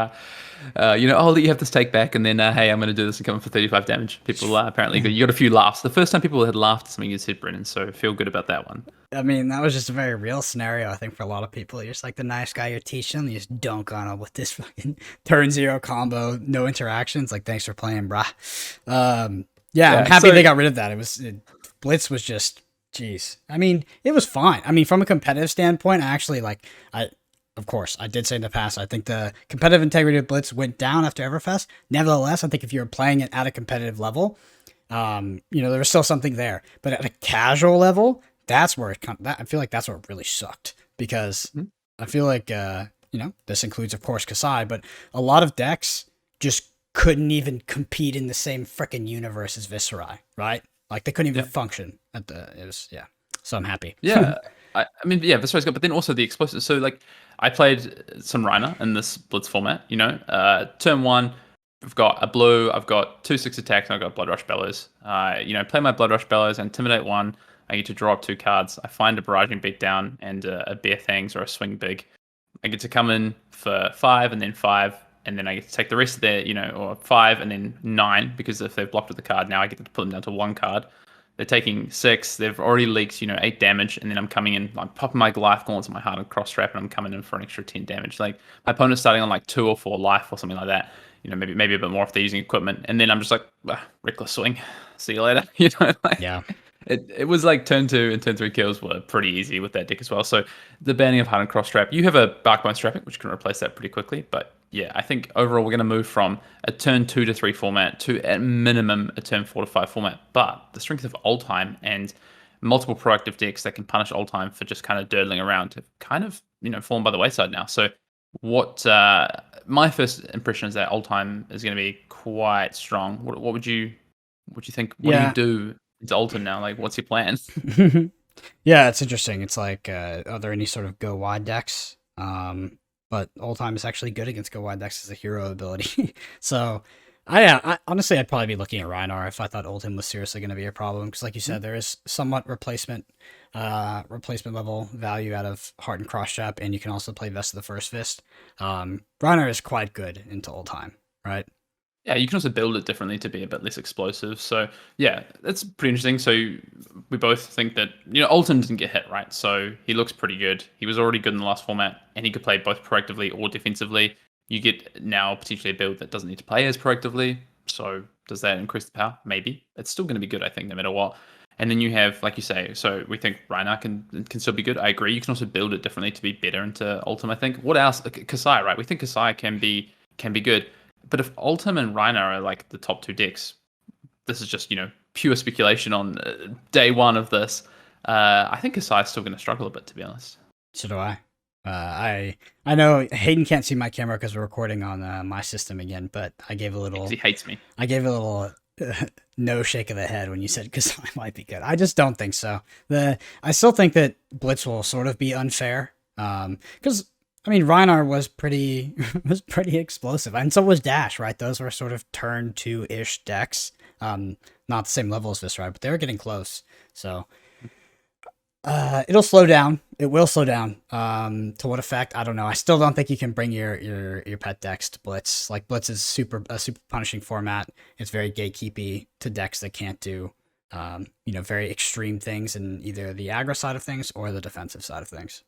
you have this take back, and then hey, I'm going to do this and come in for 35 damage. People apparently you got a few laughs. The first time people had laughed at something you said, Brennan, so feel good about that one. I mean, that was just a very real scenario, I think, for a lot of people. You're just like the nice guy you're teaching them. You just dunk on them with this fucking turn 0 combo, no interactions. Like, thanks for playing, brah. I'm happy they got rid of that. Blitz was just, jeez. I mean, it was fine. I mean, from a competitive standpoint, of course, I did say in the past, I think the competitive integrity of Blitz went down after Everfest. Nevertheless, I think if you're playing it at a competitive level, there was still something there. But at a casual level, that's where I feel like that's where it really sucked, because I feel like this includes, of course, Kasai, but a lot of decks just couldn't even compete in the same freaking universe as Viscerai, right? Like, they couldn't even function so I'm happy. I mean, Viscerai's good, but then also the explosive. So, like, I played some Rhina in this Blitz format. Turn 1, I've got a blue, I've got 2/6 attacks, and I've got Blood Rush Bellows. Play my Blood Rush Bellows, Intimidate 1. I get to draw up 2 cards. I find a Barraging Beatdown and a Bare Fangs or a Swing Big. I get to come in for 5 and then 5, and then I get to take the rest of their, or 5 and then 9, because if they've blocked with the card, now I get to put them down to 1 card. They're taking 6. They've already leaked, 8 damage, and then I'm coming in. I'm popping my Goliath Gauntlets and my Hardened Cross Trap, and I'm coming in for an extra 10 damage. Like, my opponent's starting on like 2 or 4 life or something like that. Maybe a bit more if they're using equipment, and then I'm just like, reckless swing. See you later. Yeah. It was like turn 2 and turn 3 kills were pretty easy with that deck as well. So the banning of Hardened Cross Trap, you have a Barkbone Strapping, which can replace that pretty quickly. But yeah, I think overall we're going to move from a turn 2 to 3 format to at minimum a turn 4 to 5 format. But the strength of Oldtime and multiple proactive decks that can punish Oldtime for just kind of durdling around have kind of fallen by the wayside now. So what my first impression is that Oldtime is going to be quite strong. What would you think? What do you do? It's Alton now. Like, what's your plan? Yeah, it's interesting. It's like, are there any sort of go wide decks? But Oldtime is actually good against go wide decks as a hero ability. So, I honestly, I'd probably be looking at Rhinar if I thought Oldhim was seriously going to be a problem. Because, like you said, there is somewhat replacement replacement level value out of Heart and Cross Trap, and you can also play Vest of the First Fist. Reiner is quite good into Oldhim, right? Yeah, you can also build it differently to be a bit less explosive. So yeah, that's pretty interesting. So we both think that Oldhim didn't get hit, right? So he looks pretty good. He was already good in the last format, and he could play both proactively or defensively. You get now potentially a build that doesn't need to play as proactively. So does that increase the power? Maybe. It's still going to be good, I think, no matter what. And then you have, like you say, so we think Reiner can still be good. I agree. You can also build it differently to be better into Oldhim, I think. What else? Kasai, right? We think Kasai can be good. But if Oldhim and Reiner are like the top two decks, this is just, pure speculation on day one of this. I think Kasai is still going to struggle a bit, to be honest. So do I. I know Hayden can't see my camera because we're recording on my system again, but I gave a little. He hates me. I gave a little no shake of the head when you said Kasai might be good. I just don't think so. I still think that Blitz will sort of be unfair. Because Reiner was pretty explosive, and so was Dash, right? Those were sort of turn 2-ish decks. Not the same level as Viscerai, but they were getting close. So it'll slow down. It will slow down. To what effect? I don't know. I still don't think you can bring your pet decks to Blitz. Like Blitz is a super punishing format. It's very gatekeepy to decks that can't do very extreme things in either the aggro side of things or the defensive side of things.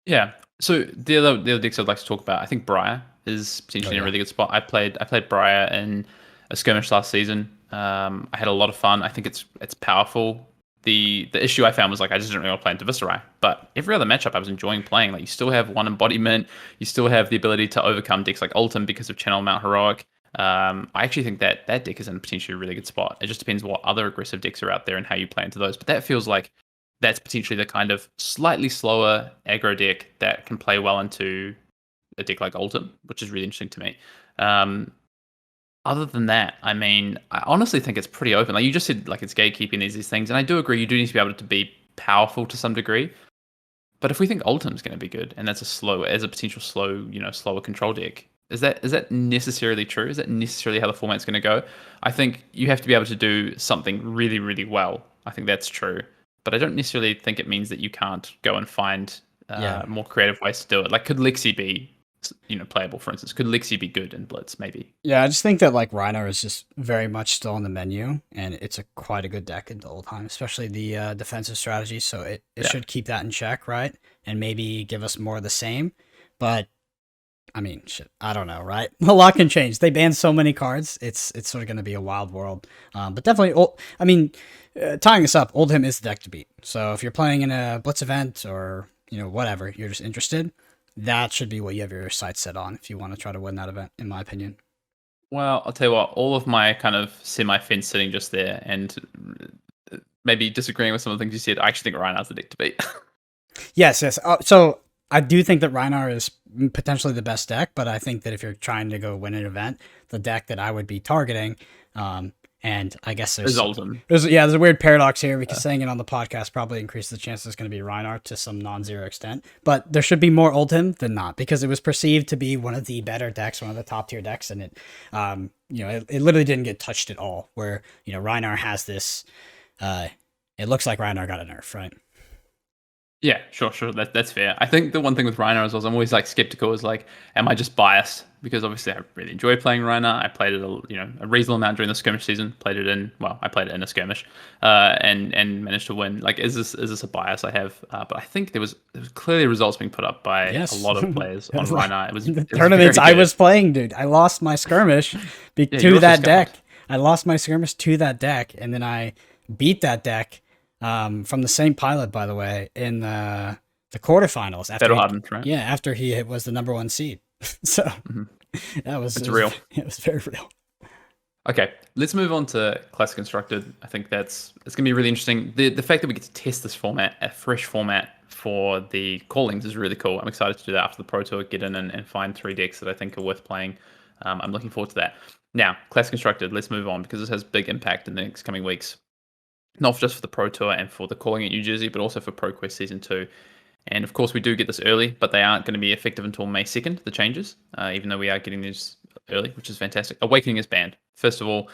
Yeah. So the other decks I'd like to talk about, I think Briar is potentially in a really good spot. I played Briar in a skirmish last season. I had a lot of fun. I think it's powerful. The issue I found was I just didn't really want to play into Viscerai. But every other matchup I was enjoying playing. Like you still have one embodiment, you still have the ability to overcome decks like Oldhim because of Channel Mount Heroic. I actually think that deck is in potentially a really good spot. It just depends what other aggressive decks are out there and how you play into those. But that feels like that's potentially the kind of slightly slower aggro deck that can play well into a deck like Oldhim, which is really interesting to me. Other than that, I honestly think it's pretty open. Like you just said, it's gatekeeping these things, and I do agree you do need to be able to be powerful to some degree. But if we think Oldhim's going to be good, and that's a potential slower control deck, is that necessarily true? Is that necessarily how the format's going to go? I think you have to be able to do something really, really well. I think that's true. But I don't necessarily think it means that you can't go and find more creative ways to do it. Like, could Lexi be, playable, for instance? Could Lexi be good in Blitz, maybe? Yeah, I just think that, Reiner is just very much still on the menu, and it's quite a good deck into Oldhim, especially the defensive strategy, so it should keep that in check, right? And maybe give us more of the same. But, shit, I don't know, right? A lot can change. They banned so many cards, it's sort of going to be a wild world. But definitely, tying this up, Oldhim is the deck to beat. So if you're playing in a Blitz event or, whatever, you're just interested, that should be what you have your sights set on if you want to try to win that event, in my opinion. Well, I'll tell you what, all of my kind of semi-fence sitting just there and maybe disagreeing with some of the things you said, I actually think Reinhardt's the deck to beat. Yes. So I do think that Reinhardt is potentially the best deck, but I think that if you're trying to go win an event, the deck that I would be targeting, and I guess there's Oldhim. There's a weird paradox here because saying it on the podcast probably increases the chances it's going to be Reinhardt to some non-zero extent. But there should be more Oldhim than not because it was perceived to be one of the better decks, one of the top tier decks, and it literally didn't get touched at all. Where Reinhardt has this, it looks like Reinhardt got a nerf, right? Yeah, sure. That's fair. I think the one thing with Reiner is I'm always skeptical is am I just biased? Because obviously I really enjoy playing Reiner. I played it a reasonable amount during the skirmish season. I played it in a skirmish, and managed to win. Is this a bias I have? But I think there was clearly results being put up by a lot of players on Reiner. It was the tournaments I was playing, dude. I lost my skirmish to that deck. I lost my skirmish to that deck, and then I beat that deck. From the same pilot, by the way, in the quarterfinals. Right? Yeah, after he was the number 1 seed. So it's real. It was very real. Okay, let's move on to Classic Constructed. I think it's going to be really interesting. The fact that we get to test this format, a fresh format for the callings, is really cool. I'm excited to do that after the Pro Tour, get in and find 3 decks that I think are worth playing. I'm looking forward to that. Now, Classic Constructed, let's move on because this has big impact in the next coming weeks. Not just for the Pro Tour and for the calling at New Jersey, but also for ProQuest Season 2. And of course, we do get this early, but they aren't going to be effective until May 2nd, the changes, even though we are getting these early, which is fantastic. Awakening is banned, first of all.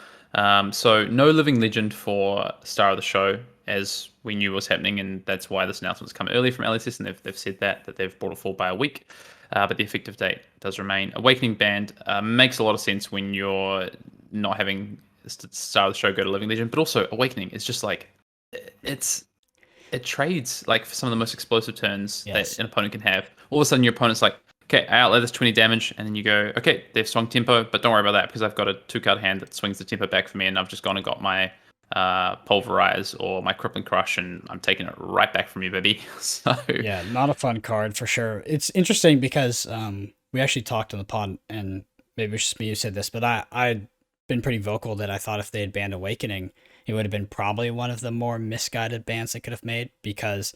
So no Living Legend for Star of the Show. as we knew was happening, and that's why this announcement's come early from LSS, and they've said that they've brought it forward by a week. But the effective date does remain. Awakening banned makes a lot of sense when you're not having start of the show go to Living Legend, but also Awakening is just like it trades like for some of the most explosive turns that an opponent can have. All of a sudden, your opponent's like, okay, I outlay this 20 damage, and then you go, okay, they've swung tempo, but don't worry about that because I've got a 2-card hand that swings the tempo back for me, and I've just gone and got my Pulverize or my Crippling Crush, and I'm taking it right back from you, baby. So yeah, not a fun card for sure. It's interesting because we actually talked on the pod, and maybe it's just me who said this, but I'd been pretty vocal that I thought if they had banned Awakening, it would have been probably one of the more misguided bans they could have made, because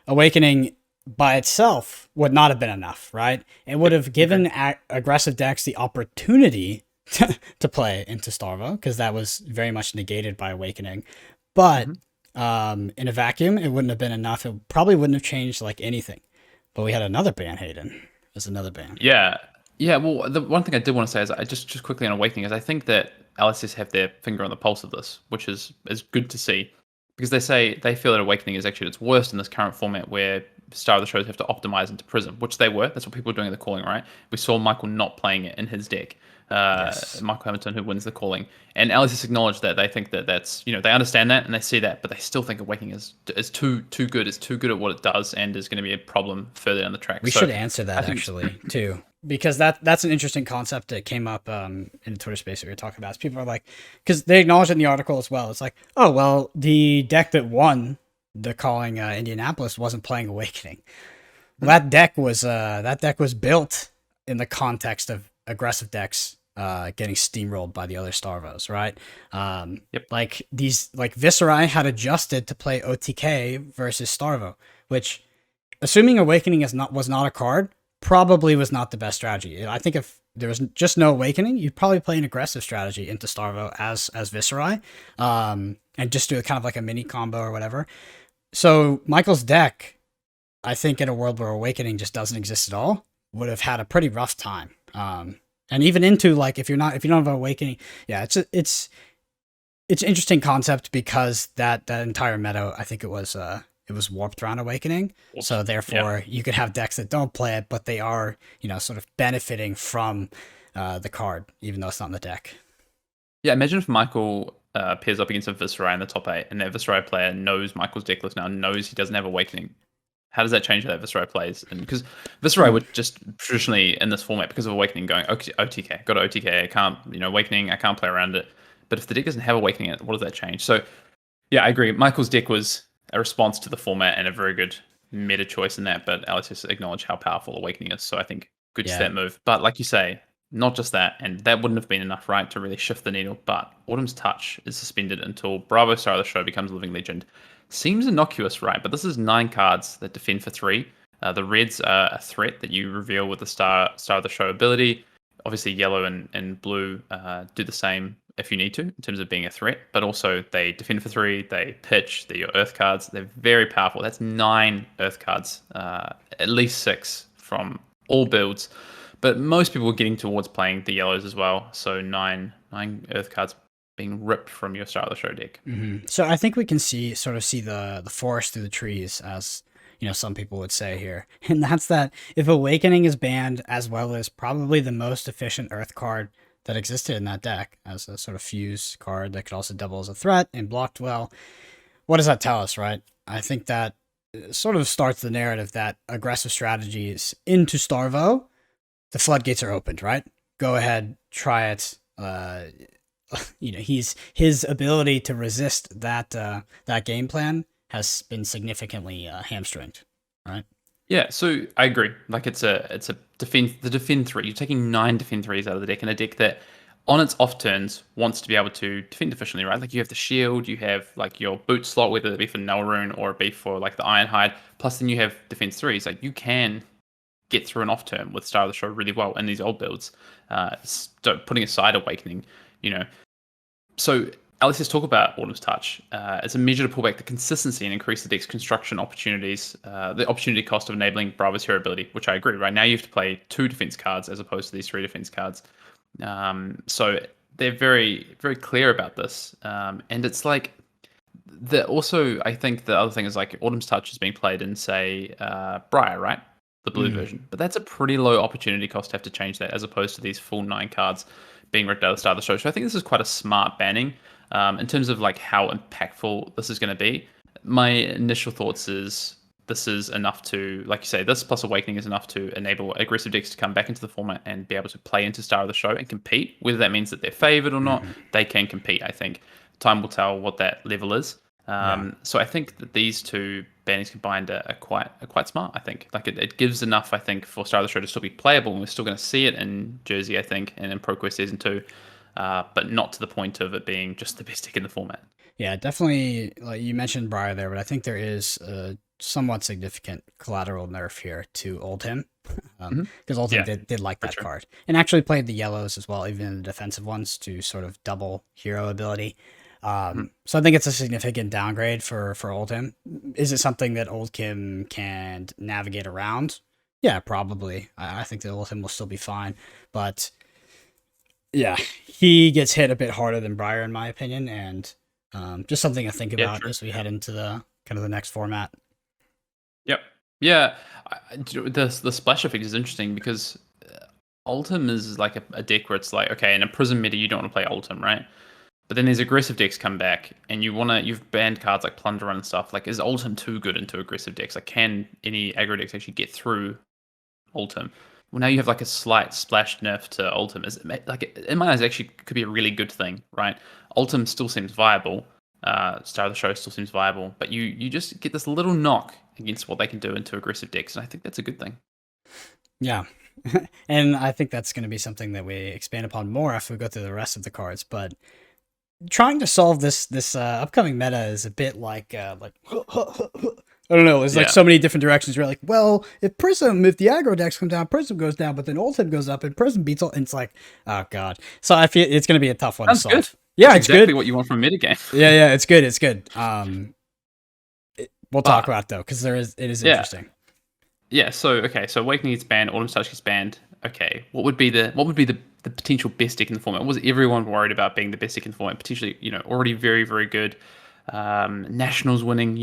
Awakening by itself would not have been enough, right? It would have given aggressive decks the opportunity to play into Starvo, because that was very much negated by Awakening. But in a vacuum, it wouldn't have been enough. It probably wouldn't have changed like anything. But we had another ban, Hayden. There's another ban. Yeah. Well, the one thing I did want to say is I just quickly on Awakening is I think that LSS have their finger on the pulse of this, which is good to see, because they feel that Awakening is actually at its worst in this current format where Star of the Shows have to optimize into Prism, which they were. That's what people were doing in the calling, right? We saw Michael not playing it in his deck. Michael Hamilton, who wins the calling, and LSS acknowledged that they think that that's they understand that and they see that, but they still think Awakening is too good. It's too good at what it does and is going to be a problem further down the track. We should answer that actually too, because that's an interesting concept that came up in the Twitter space that we were talking about. People are like, because they acknowledge in the article as well. It's like, oh well, the deck that won the calling Indianapolis wasn't playing Awakening. Well, that deck was built in the context of aggressive decks getting steamrolled by the other Starvos, right? Like Viserai had adjusted to play OTK versus Starvo, which, assuming Awakening was not a card, probably was not the best strategy. I think if there was just no Awakening, you'd probably play an aggressive strategy into Starvo as Viserai, and just do a kind of like a mini combo or whatever. So Michael's deck, I think in a world where Awakening just doesn't exist at all, would have had a pretty rough time. And even into like if you don't have Awakening, it's an interesting concept, because that entire meta, I think it was warped around Awakening. So therefore you could have decks that don't play it, but they are, sort of benefiting from the card, even though it's not in the deck. Yeah, imagine if Michael pairs up against a Viserai in the top 8, and that Viserai player knows Michael's deck list now, knows he doesn't have Awakening. How does that change how that Viserai plays? And because Viserai would just traditionally in this format, because of Awakening, going OTK, got OTK, I can't, Awakening, I can't play around it. But if the deck doesn't have Awakening in it, what does that change? So yeah, I agree. Michael's deck was a response to the format and a very good meta choice in that, but Alex just acknowledged how powerful Awakening is. So I think good to see that move. But like you say, not just that, and that wouldn't have been enough, right, to really shift the needle. But Autumn's Touch is suspended until Bravo Star of the Show becomes Living Legend. Seems innocuous, right? But this is 9 cards that defend for 3. The reds are a threat that you reveal with the Star of the Show ability. Obviously, yellow and blue do the same if you need to, in terms of being a threat. But also, they defend for 3, they pitch, they're your Earth cards. They're very powerful. That's 9 Earth cards, at least 6 from all builds. But most people are getting towards playing the yellows as well. So 9 Earth cards being ripped from your Star of the Show deck. Mm-hmm. So I think we can see the forest through the trees, as some people would say here, and that's that if Awakening is banned, as well as probably the most efficient Earth card that existed in that deck as a sort of fuse card that could also double as a threat and blocked well, what does that tell us, right? I think that sort of starts the narrative that aggressive strategies into Starvo, the floodgates are opened, right? Go ahead, try it. His ability to resist that game plan has been significantly hamstringed, right? Yeah, so I agree. Like it's a defend 3. You're taking 9 defend 3s out of the deck in a deck that on its off turns wants to be able to defend efficiently, right? Like you have the shield, you have like your boot slot, whether it be for Nullrune or it be for like the Ironhide, plus then you have defense 3s. Like you can get through an off turn with Star of the Show really well in these old builds. Putting aside Awakening, So let's talk about Autumn's Touch. It's a measure to pull back the consistency and increase the deck's construction opportunities, the opportunity cost of enabling Bravo's hero ability, which I agree. Right now you have to play 2 defense cards as opposed to these 3 defense cards. So they're very, very clear about this. And it's like also, I think the other thing is like Autumn's Touch is being played in, say, Briar, right? The blue version. But that's a pretty low opportunity cost to have to change that, as opposed to these full 9 cards being ripped out at the start of the show. So I think this is quite a smart banning. In terms of like how impactful this is going to be, my initial thoughts is this is enough to, like you say, this plus Awakening is enough to enable aggressive decks to come back into the format and be able to play into Star of the Show and compete. Whether that means that they're favored or not, they can compete, I think. Time will tell what that level is. So I think that these two bannings combined are quite smart. I think like it gives enough. I think for Star of the Show to still be playable, and we're still going to see it in Jersey. I think and in ProQuest Season 2, but not to the point of it being just the best deck in the format. Yeah, definitely. Like you mentioned Briar there, but I think there is a somewhat significant collateral nerf here to Oldhim. Because Oldhim did like that card and actually played the yellows as well, even in the defensive ones, to sort of double hero ability. So I think it's a significant downgrade for Oldhim. Is it something that Old Kim can navigate around? Yeah, probably. I think that Oldhim will still be fine, but yeah, he gets hit a bit harder than Briar in my opinion, and just something to think about as we head into the kind of the next format. Yep. Yeah. The splash effect is interesting because Oldhim is like a deck where it's like, okay, in a Prism meta, you don't want to play Oldhim, right? But then these aggressive decks come back, and you've banned cards like Plunder and stuff. Like, is Oldhim too good into aggressive decks? Like, can any aggro decks actually get through Oldhim? Well, now you have like a slight splash nerf to Oldhim. In my eyes, actually could be a really good thing, right? Oldhim still seems viable. Star of the Show still seems viable, but you just get this little knock against what they can do into aggressive decks, and I think that's a good thing. Yeah. And I think that's going to be something that we expand upon more after we go through the rest of the cards, but trying to solve this upcoming meta is a bit like I don't know. There's like so many different directions. You're like, well, if the aggro decks come down, Prism goes down, but then Oldhim goes up and Prism beats all, and it's like, oh god. So I feel it's going to be a tough one to solve. Good. Yeah, That's it's exactly good. what you want from a metagame. Yeah, it's good. It's good. We'll talk about it though, because it is interesting. Yeah. So Awakening gets banned. Autumn's Touch gets banned. Okay, what would be the potential best deck in the format? Was everyone worried about being the best deck in the format? Potentially, already very, very good. Nationals winning,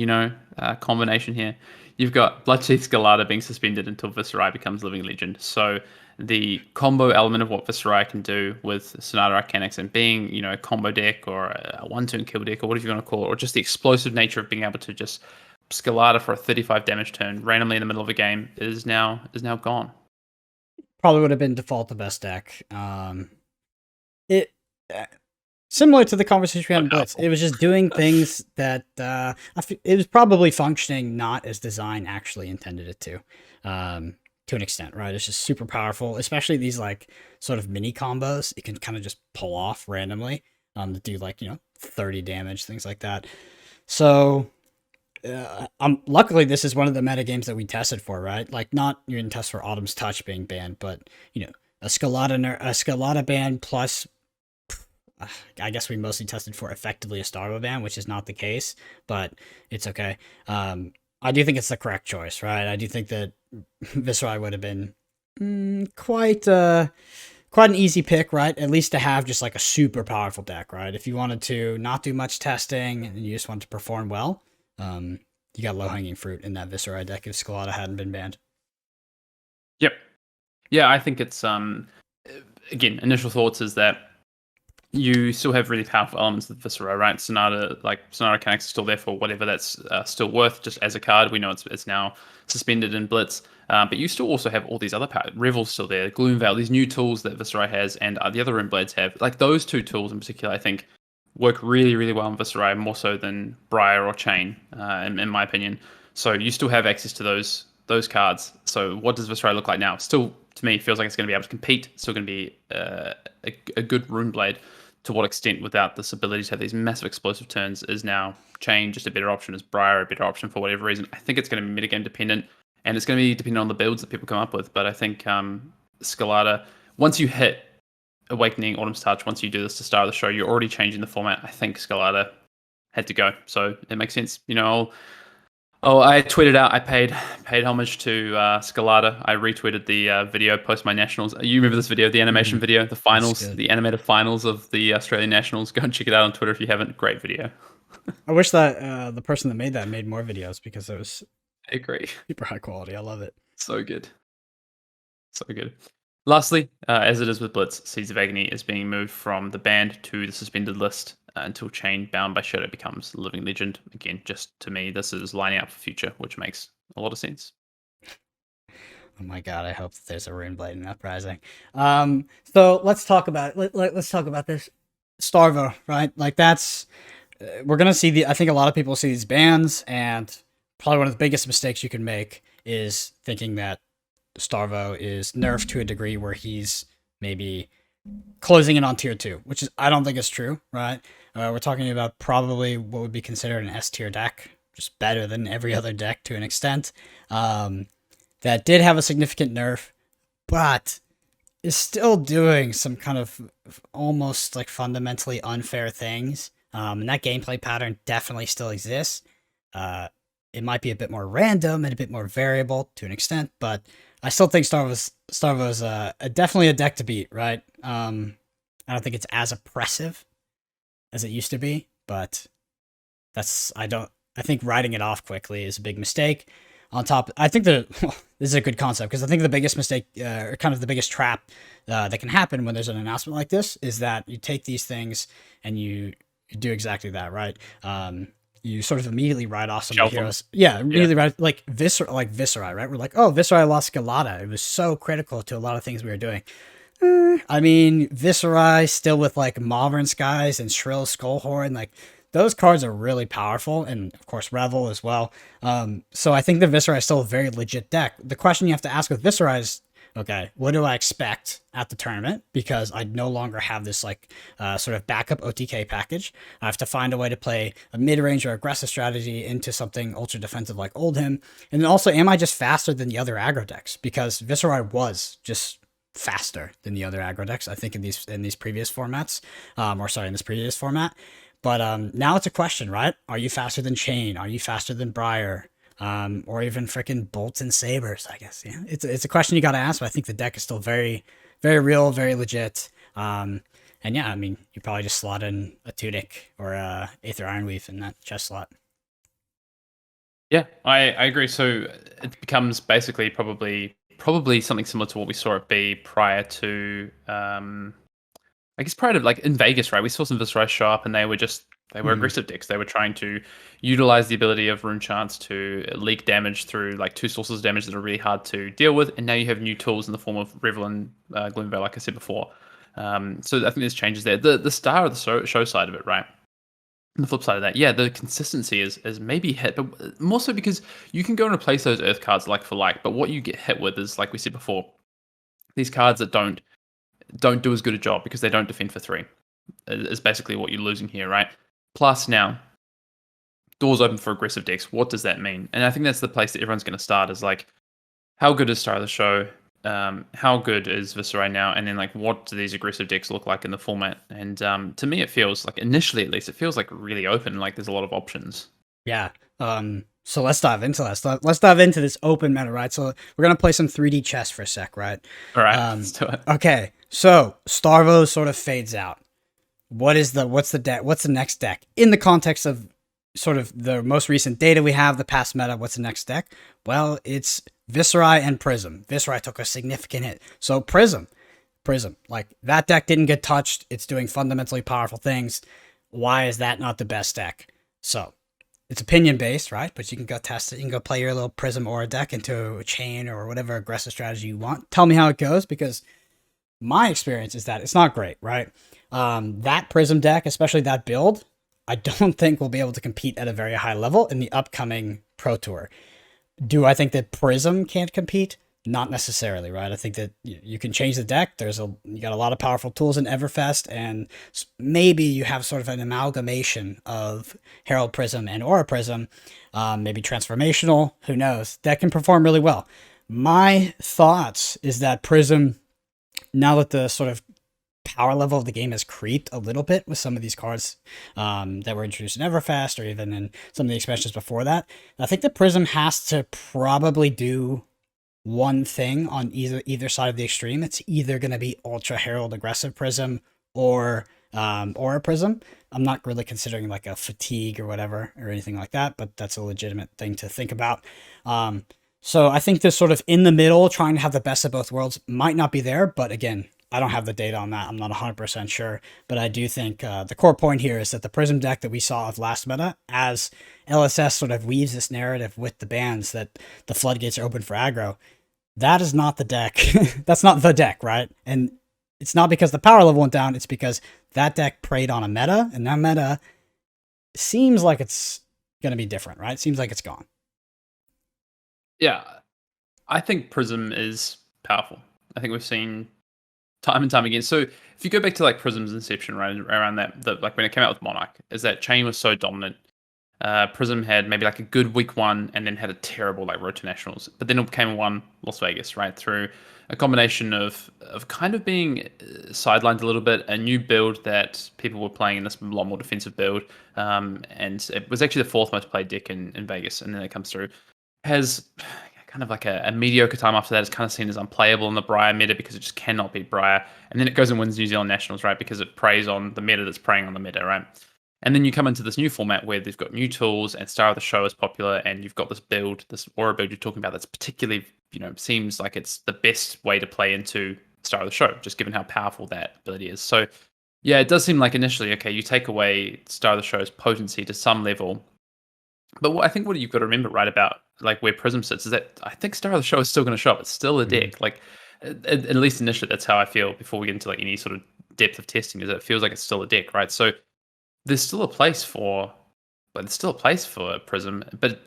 combination here. You've got Bloodteeth Skalata being suspended until Viserai becomes Living Legend. So the combo element of what Viserai can do with Sonata Arcanix and being, a combo deck or a one-turn kill deck or whatever you want to call it, or just the explosive nature of being able to just Skalata for a 35 damage turn randomly in the middle of a game is now gone. Probably would have been default the best deck. Similar to the conversation we had in Blitz, it was just doing things that it was probably functioning not as design actually intended it to an extent, right? It's just super powerful, especially these like sort of mini combos. It can kind of just pull off randomly to do like 30 damage, things like that. So. Luckily, this is one of the meta games that we tested for, right? Like, not you didn't test for Autumn's Touch being banned, but a Skalata ban plus. I guess we mostly tested for effectively a Starvo ban, which is not the case, but it's okay. I do think it's the correct choice, right? I do think that Viserai would have been quite an easy pick, right? At least to have just like a super powerful deck, right? If you wanted to not do much testing and you just want to perform well. You got low-hanging fruit in that Viserai deck if Skalata hadn't been banned. Yep. Yeah, I think it's again, initial thoughts is that you still have really powerful elements of Viserai, right? Sonata Arcanix is still there for whatever that's still worth just as a card. We know it's now suspended in Blitz. But you still also have all these other powers. Revel's still there, Gloomveil, these new tools that Viserai has and the other Runeblades have. Like those two tools in particular, I think, work really, really well in Viserai, more so than Briar or Chain, in my opinion. So you still have access to those cards. So what does Viserai look like now? Still, to me, feels like it's going to be able to compete. Still going to be a good Runeblade. To what extent, without this ability to have these massive explosive turns, is now Chain just a better option? Is Briar a better option for whatever reason? I think it's going to be metagame dependent, and it's going to be dependent on the builds that people come up with. But I think Skalata, once you hit Awakening, Autumn's Touch, once you do this to start the show, you're already changing the format. I think Skalata had to go, so it makes sense. I tweeted out, I paid homage to Skalata. I retweeted the video post my nationals. You remember this video, the animation video, the finals, the animated finals of the Australian Nationals? Go and check it out on Twitter if you haven't. Great video. I wish that the person that made that made more videos because it was I agree. super high quality. I love it. So good. So good. Lastly, as it is with Blitz, Seeds of Agony is being moved from the banned to the suspended list until Chain Bound by Shadow becomes Living Legend. Again, just to me, this is lining up for future, which makes a lot of sense. Oh my god, I hope that there's a Rune Blade in Uprising. So let's talk about let's talk about this Starvo, right? Like that's we're gonna see the. I think a lot of people see these bans, and probably one of the biggest mistakes you can make is thinking that Starvo is nerfed to a degree where he's maybe closing in on tier 2, which is I don't think is true, right? We're talking about probably what would be considered an S tier deck, just better than every other deck to an extent. That did have a significant nerf, but is still doing some kind of almost like fundamentally unfair things. And that gameplay pattern definitely still exists. It might be a bit more random and a bit more variable to an extent, but I still think Starvo's definitely a deck to beat, right? I don't think it's as oppressive as it used to be, but I think writing it off quickly is a big mistake. On top, I think this is a good concept because I think the biggest mistake, or kind of the biggest trap that can happen when there's an announcement like this is that you take these things and you do exactly that, right? You sort of immediately write off some of the heroes. Yeah, immediately write like Viscerai, right? We're like, oh, Viscerai lost Galata. It was so critical to a lot of things we were doing. I mean, Viscerai still with like Malvern Skies and Shrill Skullhorn, like those cards are really powerful, and of course Revel as well. So I think the Viscerai is still a very legit deck. The question you have to ask with Viscerai is, okay, what do I expect at the tournament? Because I no longer have this like sort of backup OTK package. I have to find a way to play a mid-range or aggressive strategy into something ultra defensive like Oldhim. And then also, am I just faster than the other aggro decks? Because Viscerai was just faster than the other aggro decks, I think, in these previous formats, in this previous format. But now it's a question, right? Are you faster than Chain? Are you faster than Briar? Or even freaking Bolts and Sabers, I guess. Yeah, it's a question you got to ask, but I think the deck is still very, very real, very legit. And yeah, I mean, you probably just slot in a Tunic or a Aether Ironweave in that chest slot. Yeah, I agree. So it becomes basically probably something similar to what we saw it be prior to I guess prior to like in Vegas, right? We saw some Viscerai show up and they were aggressive decks. They were trying to utilize the ability of Rune Chance to leak damage through like 2 sources of damage that are really hard to deal with. And now you have new tools in the form of Revel and Gloomveil, like I said before. So I think there's changes there. The star of the show side of it, right? And the flip side of that, yeah, the consistency is maybe hit, but more so because you can go and replace those Earth cards like for like, but what you get hit with is, like we said before, these cards that don't do as good a job because they don't defend for 3 is basically what you're losing here, right? Plus now, doors open for aggressive decks. What does that mean? And I think that's the place that everyone's going to start is like, how good is Star of the Show? How good is Viscerai now? And then like, what do these aggressive decks look like in the format? And to me, it feels like, initially at least, it feels like really open. Like there's a lot of options. Yeah. So let's dive into this. Let's dive into this open meta, right? So we're gonna play some 3D chess for a sec, right? All right. Let's do it. Okay. So Starvo sort of fades out. What's the next deck in the context of sort of the most recent data we have, the past meta? What's the next deck? Well, it's Viscerai and Prism. Viscerai took a significant hit. So Prism, like that deck didn't get touched. It's doing fundamentally powerful things. Why is that not the best deck? So it's opinion based, right? But you can go test it. You can go play your little Prism Aura deck into a Chain or whatever aggressive strategy you want. Tell me how it goes, because my experience is that it's not great, right? That Prism deck, especially that build, I don't think will be able to compete at a very high level in the upcoming Pro Tour. Do I think that Prism can't compete? Not necessarily, right? I think that you can change the deck. You got a lot of powerful tools in Everfest, and maybe you have sort of an amalgamation of Herald Prism and Aura Prism, maybe transformational, who knows, that can perform really well. My thoughts is that Prism, now that the sort of power level of the game has creeped a little bit with some of these cards that were introduced in Everfest or even in some of the expansions before that, I think that Prism has to probably do one thing on either side of the extreme. It's either going to be Ultra Herald Aggressive Prism or Aura Prism. I'm not really considering like a fatigue or whatever or anything like that, but that's a legitimate thing to think about. So I think this sort of in the middle, trying to have the best of both worlds might not be there, but again, I don't have the data on that. I'm not 100% sure, but I do think the core point here is that the Prism deck that we saw of last meta, as LSS sort of weaves this narrative with the bans that the floodgates are open for aggro, that is not the deck. That's not the deck, right? And it's not because the power level went down, it's because that deck preyed on a meta, and that meta seems like it's going to be different, right? It seems like it's gone. Yeah, I think Prism is powerful. I think we've seen time and time again. So if you go back to like Prism's inception, right around that, like when it came out with Monarch, is that chain was so dominant. Prism had maybe like a good week one and then had a terrible like road to nationals, but then it became one Las Vegas, right? Through a combination of kind of being sidelined a little bit, a new build that people were playing in this a lot more defensive build, and it was actually the fourth most played deck in Vegas, and then it comes through. Has kind of like a mediocre time after that. It's kind of seen as unplayable in the Briar meta because it just cannot beat Briar, and then it goes and wins New Zealand Nationals, right? Because it preys on the meta that's preying on the meta, right? And then you come into this new format where they've got new tools and Star of the Show is popular, and you've got this build, this Aura build you're talking about that's particularly, seems like it's the best way to play into Star of the Show, just given how powerful that ability is. So, yeah, it does seem like initially, okay, you take away Star of the Show's potency to some level. But I think what you've got to remember, right, about like where Prism sits is that I think Star of the Show is still going to show up. It's still a deck. Like, at least initially, that's how I feel before we get into like any sort of depth of testing, is that it feels like it's still a deck, right? So, there's still a place for Prism, but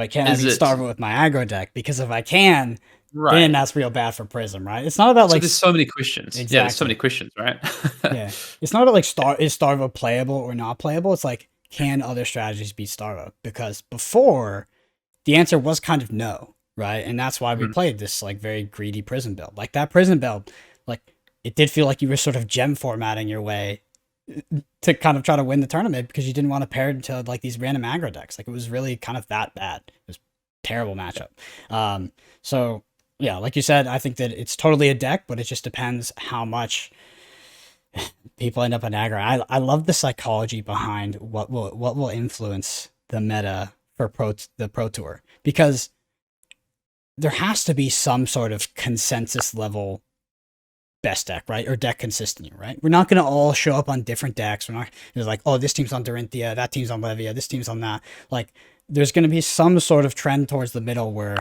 can I be starving with my aggro deck? Because if I can, right, then that's real bad for Prism, right? It's not about like there's so many questions. Exactly. Yeah, there's so many questions, right? Yeah, it's not about like is Starvo playable or not playable. It's like, can other strategies beat Starvo? Because before, the answer was kind of no, right? And that's why we played this like very greedy Prism build. Like that Prism build, like it did feel like you were sort of gem formatting your way to kind of try to win the tournament because you didn't want to pair it to like these random aggro decks. Like it was really kind of that bad. It was a terrible matchup. So yeah, like you said, I think that it's totally a deck, but it just depends how much people end up in aggro. I love the psychology behind what will influence the meta for the Pro Tour, because there has to be some sort of consensus level best deck, right? Or deck consistency, right? We're not going to all show up on different decks. We're not, it's like, oh, this team's on Dorinthia, that team's on Levia, this team's on that. Like, there's going to be some sort of trend towards the middle where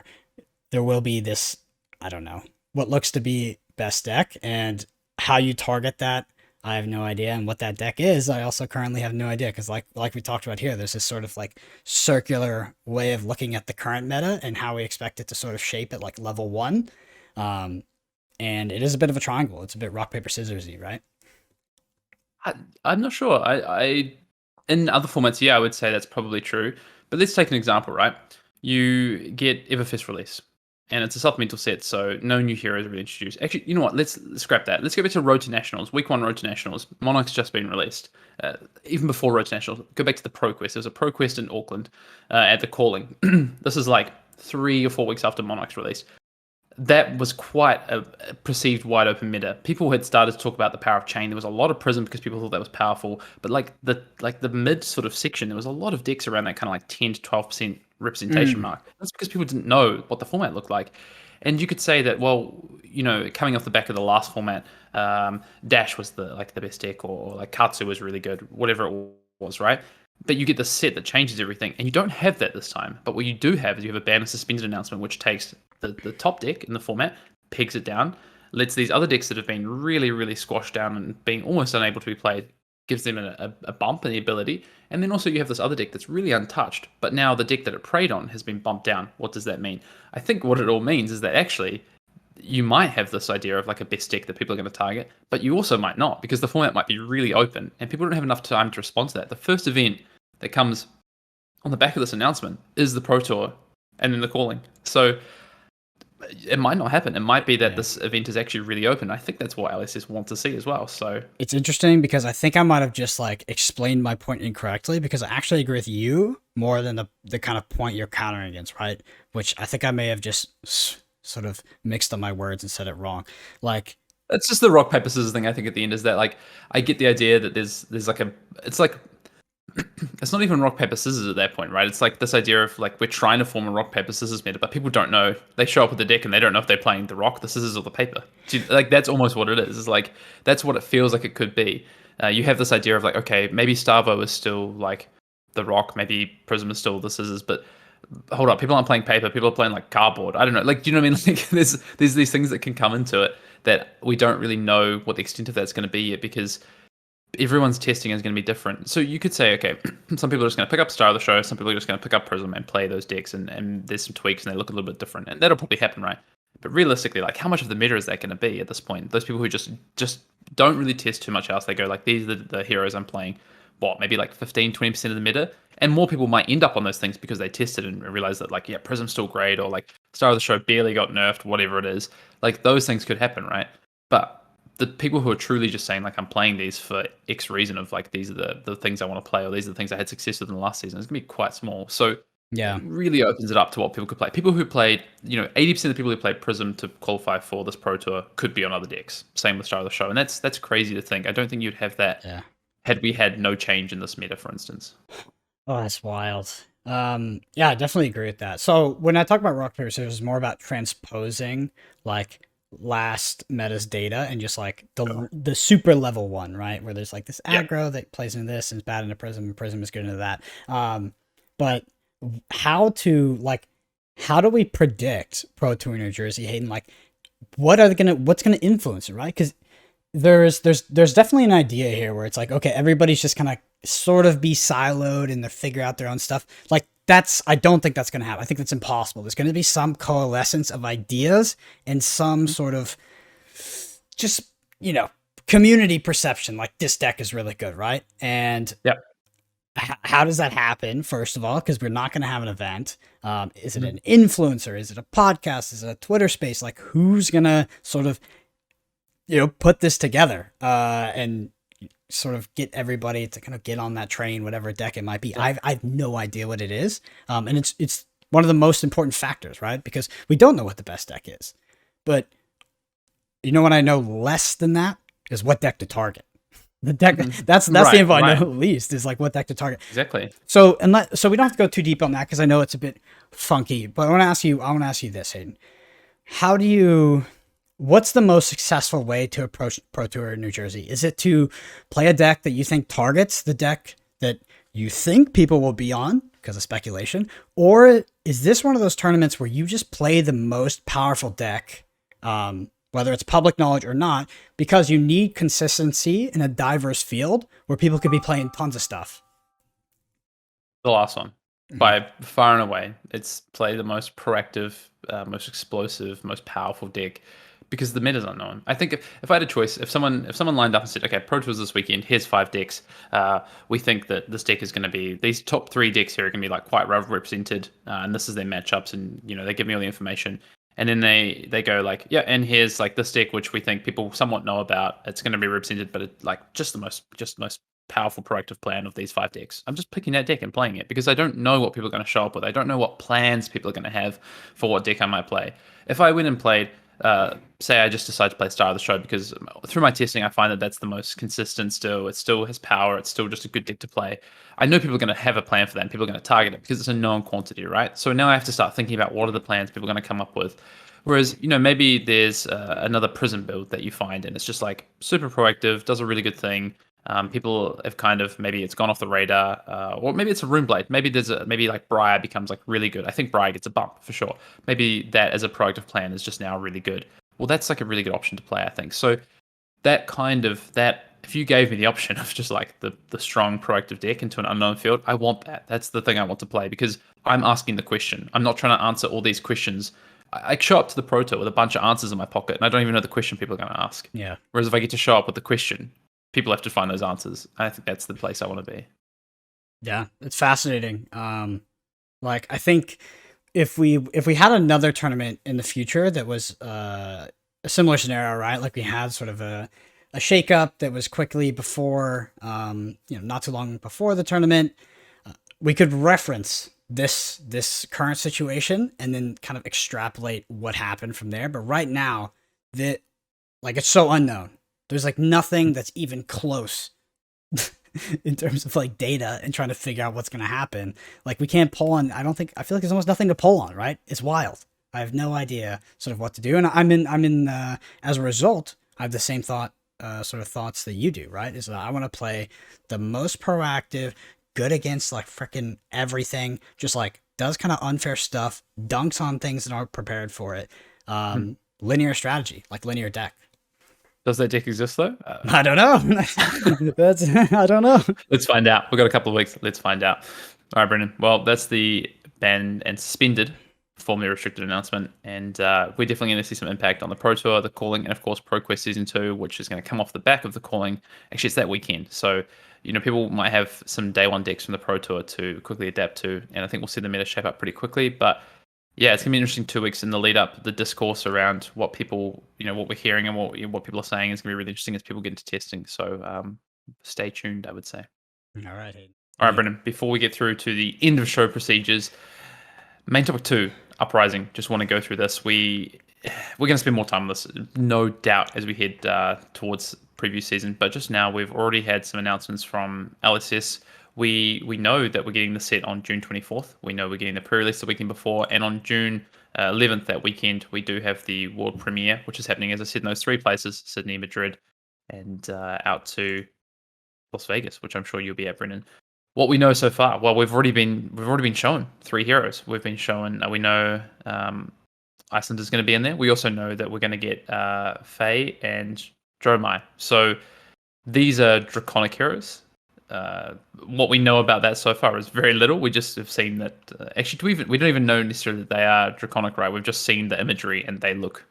there will be this, I don't know, what looks to be best deck, and how you target that, I have no idea. And what that deck is, I also currently have no idea, because like we talked about here, there's this sort of like circular way of looking at the current meta and how we expect it to sort of shape at like level 1. And it is a bit of a triangle. It's a bit rock, paper, scissorsy, right? I'm not sure. I in other formats, yeah, I would say that's probably true. But let's take an example, right? You get Everfist release, and it's a supplemental set, so no new heroes are really introduced. Actually, you know what? Let's scrap that. Let's go back to Road to Nationals. Week 1 Road to Nationals. Monarch's just been released. Even before Road to Nationals, go back to the Pro Quest. There was a Pro Quest in Auckland at the Calling. This is like 3 or 4 weeks after Monarch's release. That was quite a perceived wide open meta. People had started to talk about the power of chain. There was a lot of Prism because people thought that was powerful. But like the mid sort of section, there was a lot of decks around that kind of like 10 to 12% representation mark. That's because people didn't know what the format looked like. And you could say that, well, coming off the back of the last format, Dash was the best deck, or like Katsu was really good, whatever it was, right? But you get the set that changes everything, and you don't have that this time. But what you do have is you have a ban and suspended announcement, which takes the top deck in the format, pegs it down, lets these other decks that have been really, really squashed down and being almost unable to be played, gives them a bump in the ability. And then also you have this other deck that's really untouched, but now the deck that it preyed on has been bumped down. What does that mean? I think what it all means is that actually you might have this idea of like a best deck that people are going to target, but you also might not, because the format might be really open and people don't have enough time to respond to that. The first event that comes on the back of this announcement is the Pro Tour and then the Calling. So it might not happen. It might be that this event is actually really open. I think that's what LSS want to see as well. So it's interesting because I think I might have just like explained my point incorrectly, because I actually agree with you more than the kind of point you're countering against, right? Which I think I may have just sort of mixed up my words and said it wrong. Like, it's just the rock paper scissors thing. I think at the end is that like I get the idea that there's like it's like it's not even rock paper scissors at that point, right? It's like this idea of like we're trying to form a rock paper scissors meta, but people don't know. They show up with the deck and they don't know if they're playing the rock, the scissors, or the paper. Like that's almost what it is. It's like that's what it feels like it could be. You have this idea of like, okay, maybe Starvo is still like the rock, maybe Prism is still the scissors, but hold up, people aren't playing paper, people are playing like cardboard. I don't know. Like, do you know what I mean? Like there's these things that can come into it that we don't really know what the extent of that's going to be yet, because everyone's testing is going to be different. So you could say, okay, some people are just going to pick up Star of the Show, some people are just going to pick up Prism and play those decks, and there's some tweaks and they look a little bit different, and that'll probably happen, right? But realistically, like, how much of the meta is that going to be at this point? Those people who just don't really test too much else, they go like, these are the heroes I'm playing. What, maybe like 15-20% of the meta, and more people might end up on those things because they tested and realized that like, yeah, Prism's still great, or like Star of the Show barely got nerfed, whatever it is. Like those things could happen, right? But the people who are truly just saying like, I'm playing these for X reason of like, these are the things I want to play, or these are the things I had success with in the last season, it's gonna be quite small. So Yeah. it really opens it up to what people could play. People who played, 80% of the people who played Prism to qualify for this Pro Tour could be on other decks. Same with Star of the Show, and that's crazy to think. I don't think you'd have that had we had no change in this meta, for instance. Oh, that's wild. Yeah, I definitely agree with that. So when I talk about rock paper scissors, it's more about transposing like last meta's data and just like the super level one, right? Where there's like this aggro that plays into this and is bad into Prism, and Prism is good into that. But how do we predict Pro Tour New Jersey, Hayden? Like, what's gonna influence it, right? Because there's definitely an idea here where it's like, okay, everybody's just gonna sort of be siloed and they figure out their own stuff. Like I don't think that's gonna happen. I think that's impossible. There's gonna be some coalescence of ideas and some sort of just community perception. Like, this deck is really good, right? And how does that happen? First of all, because we're not going to have an event. Is it an influencer? Is it a podcast? Is it a Twitter space? Like, who's going to sort of, put this together and sort of get everybody to kind of get on that train, whatever deck it might be? I have no idea what it is. And it's one of the most important factors, right? Because we don't know what the best deck is. But what I know less than that is what deck to target. The deck that's the info I know least is like what deck to target. Exactly. So we don't have to go too deep on that because I know it's a bit funky. But I want to ask you this, Hayden. What's the most successful way to approach Pro Tour New Jersey? Is it to play a deck that you think targets the deck that you think people will be on because of speculation? Or is this one of those tournaments where you just play the most powerful deck, whether it's public knowledge or not, because you need consistency in a diverse field where people could be playing tons of stuff? The last one. By far and away, it's play the most proactive, most explosive, most powerful deck, because the meta's unknown. I think if I had a choice, if someone lined up and said, okay, Pro Tours this weekend, here's 5 decks, we think that this deck is going to be, these top 3 decks here are going to be like quite well represented, and this is their matchups, and they give me all the information. And then they go like, yeah, and here's like this deck which we think people somewhat know about. It's going to be represented, but it's like just the most powerful proactive plan of these 5 decks. I'm just picking that deck and playing it because I don't know what people are going to show up with. I don't know what plans people are going to have for what deck I might play. If I went and played, say I just decide to play Star of the Show because through my testing I find that that's the most consistent still. It still has power. It's still just a good deck to play. I know people are going to have a plan for that and people are going to target it because it's a known quantity, right? So now I have to start thinking about what are the plans people are going to come up with. Whereas, maybe there's another Prism build that you find and it's just like super proactive, does a really good thing. People have kind of, maybe it's gone off the radar, or maybe it's a Runeblade. Maybe like Briar becomes like really good. I think Briar gets a bump for sure. Maybe that as a proactive plan is just now really good. Well, that's like a really good option to play, I think. So if you gave me the option of just like the strong proactive deck into an unknown field, I want that. That's the thing I want to play because I'm asking the question. I'm not trying to answer all these questions. I show up to the Pro Tour with a bunch of answers in my pocket and I don't even know the question people are going to ask. Yeah. Whereas if I get to show up with the question, people have to find those answers. I think that's the place I want to be. Yeah, it's fascinating. Like I think if we had another tournament in the future that was a similar scenario, right? Like we had sort of a shakeup that was quickly before, not too long before the tournament, we could reference this current situation and then kind of extrapolate what happened from there. But right now, it's so unknown. There's like nothing that's even close in terms of like data and trying to figure out what's going to happen. Like we can't pull on. I feel like there's almost nothing to pull on. Right? It's wild. I have no idea sort of what to do, and I'm in. As a result, I have the same sort of thoughts that you do. Right? Is that I want to play the most proactive, good against like freaking everything. Just like does kind of unfair stuff, dunks on things that aren't prepared for it. Linear strategy, like linear deck. Does that deck exist though? I don't know. I don't know. Let's find out. We've got a couple of weeks. Let's find out. All right, Brendan. Well, that's the banned and suspended, formerly restricted announcement, and we're definitely going to see some impact on the Pro Tour, the calling, and of course ProQuest Season 2, which is going to come off the back of the calling. Actually, it's that weekend, so people might have some day one decks from the Pro Tour to quickly adapt to, and I think we'll see the meta shape up pretty quickly. But yeah, it's gonna be interesting 2 weeks in the lead up. The discourse around what people, what we're hearing and what people are saying is gonna be really interesting as people get into testing. So stay tuned, I would say. All right, Hayden. All right, Brendan. Before we get through to the end of show procedures, main topic 2, Uprising. Just want to go through this. We're gonna spend more time on this, no doubt, as we head towards preview season. But just now, we've already had some announcements from LSS. We know that we're getting the set on June 24th. We know we're getting the pre-release the weekend before. And on June 11th, that weekend, we do have the world premiere, which is happening, as I said, in those 3 places, Sydney, Madrid, and out to Las Vegas, which I'm sure you'll be at, Brendan. What we know so far, well, we've already been shown 3 heroes. We've been shown, we know Iceland is going to be in there. We also know that we're going to get Faye and Dromai. So these are Draconic heroes. What we know about that so far is very little. We just have seen that. Actually, we don't even know necessarily that they are Draconic, right? We've just seen the imagery, and they look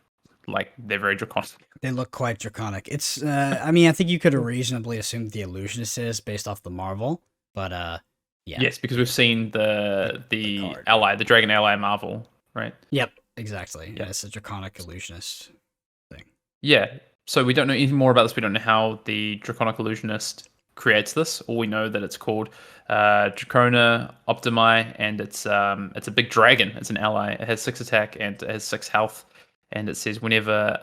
like they're very Draconic. They look quite Draconic. It's. I mean, I think you could reasonably assume the Illusionist is based off the Marvel, but yeah. Yes, because we've seen the ally, the Dragon Ally Marvel, right? Yep, exactly. Yeah, it's a Draconic Illusionist thing. Yeah. So we don't know anything more about this. We don't know how the Draconic Illusionist creates this. All we know that it's called Dracona Optimi, and it's a big dragon. It's an ally. It has 6 attack and it has 6 health. And it says whenever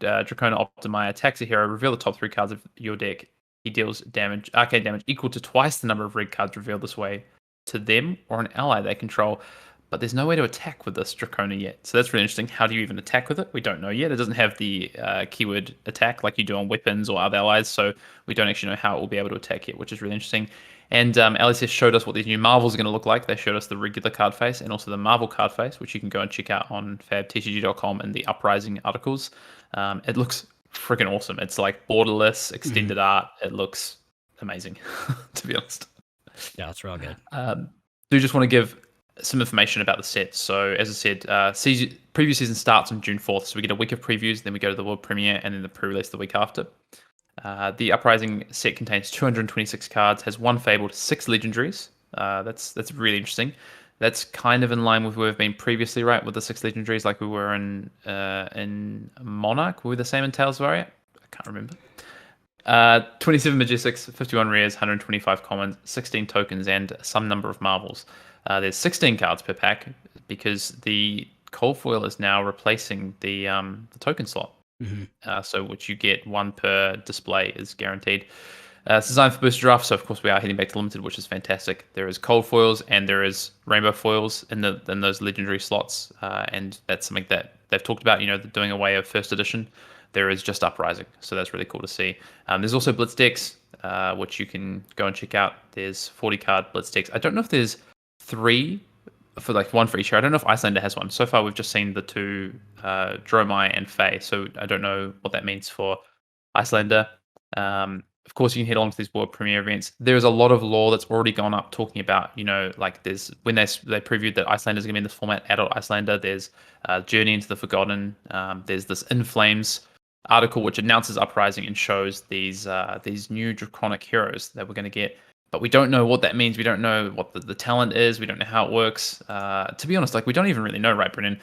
Dracona Optimi attacks a hero, reveal the top 3 cards of your deck. He deals damage, arcane damage, equal to twice the number of red cards revealed this way to them or an ally they control. But there's no way to attack with this Dracona yet. So that's really interesting. How do you even attack with it? We don't know yet. It doesn't have the keyword attack like you do on weapons or other allies. So we don't actually know how it will be able to attack yet, which is really interesting. And LSS showed us what these new Marvels are going to look like. They showed us the regular card face and also the Marvel card face, which you can go and check out on fabtcg.com in the Uprising articles. It looks freaking awesome. It's like borderless, extended art. It looks amazing, to be honest. Yeah, it's real good. Do just want to give some information about the set. So as I said, preview season starts on June 4th. So we get a week of previews, then we go to the world premiere, and then the pre-release the week after. The Uprising set contains 226 cards, has 1 fabled, 6 legendaries. That's really interesting. That's kind of in line with where we've been previously, right? With the 6 legendaries, like we were in Monarch. Were we the same in Tales of Aria? I can't remember. 27 Majestics, 51 rares, 125 commons, 16 tokens, and some number of Marvels. There's 16 cards per pack because the cold foil is now replacing the token slot. So which you get 1 per display is guaranteed. It's designed for booster draft, so of course we are heading back to limited, which is fantastic. There is cold foils and there is rainbow foils in those legendary slots, and that's something that they've talked about. They're doing away of first edition. There is just Uprising, so that's really cool to see. There's also Blitz decks, which you can go and check out. There's 40 card Blitz decks. I don't know if there's 3 for like 1 for each year. I don't know if Icelander has one. So far, we've just seen the 2 Dromai and Faye. So I don't know what that means for Icelander. Of course, you can head on to these world premiere events. There's a lot of lore that's already gone up talking about, like there's when they previewed that Icelander is going to be in this format, adult Icelander. There's Journey into the Forgotten. There's this In Flames article which announces Uprising and shows these new Draconic heroes that we're going to get. But we don't know what that means. We don't know what the talent is. We don't know how it works. To be honest, like we don't even really know, right, Brennan?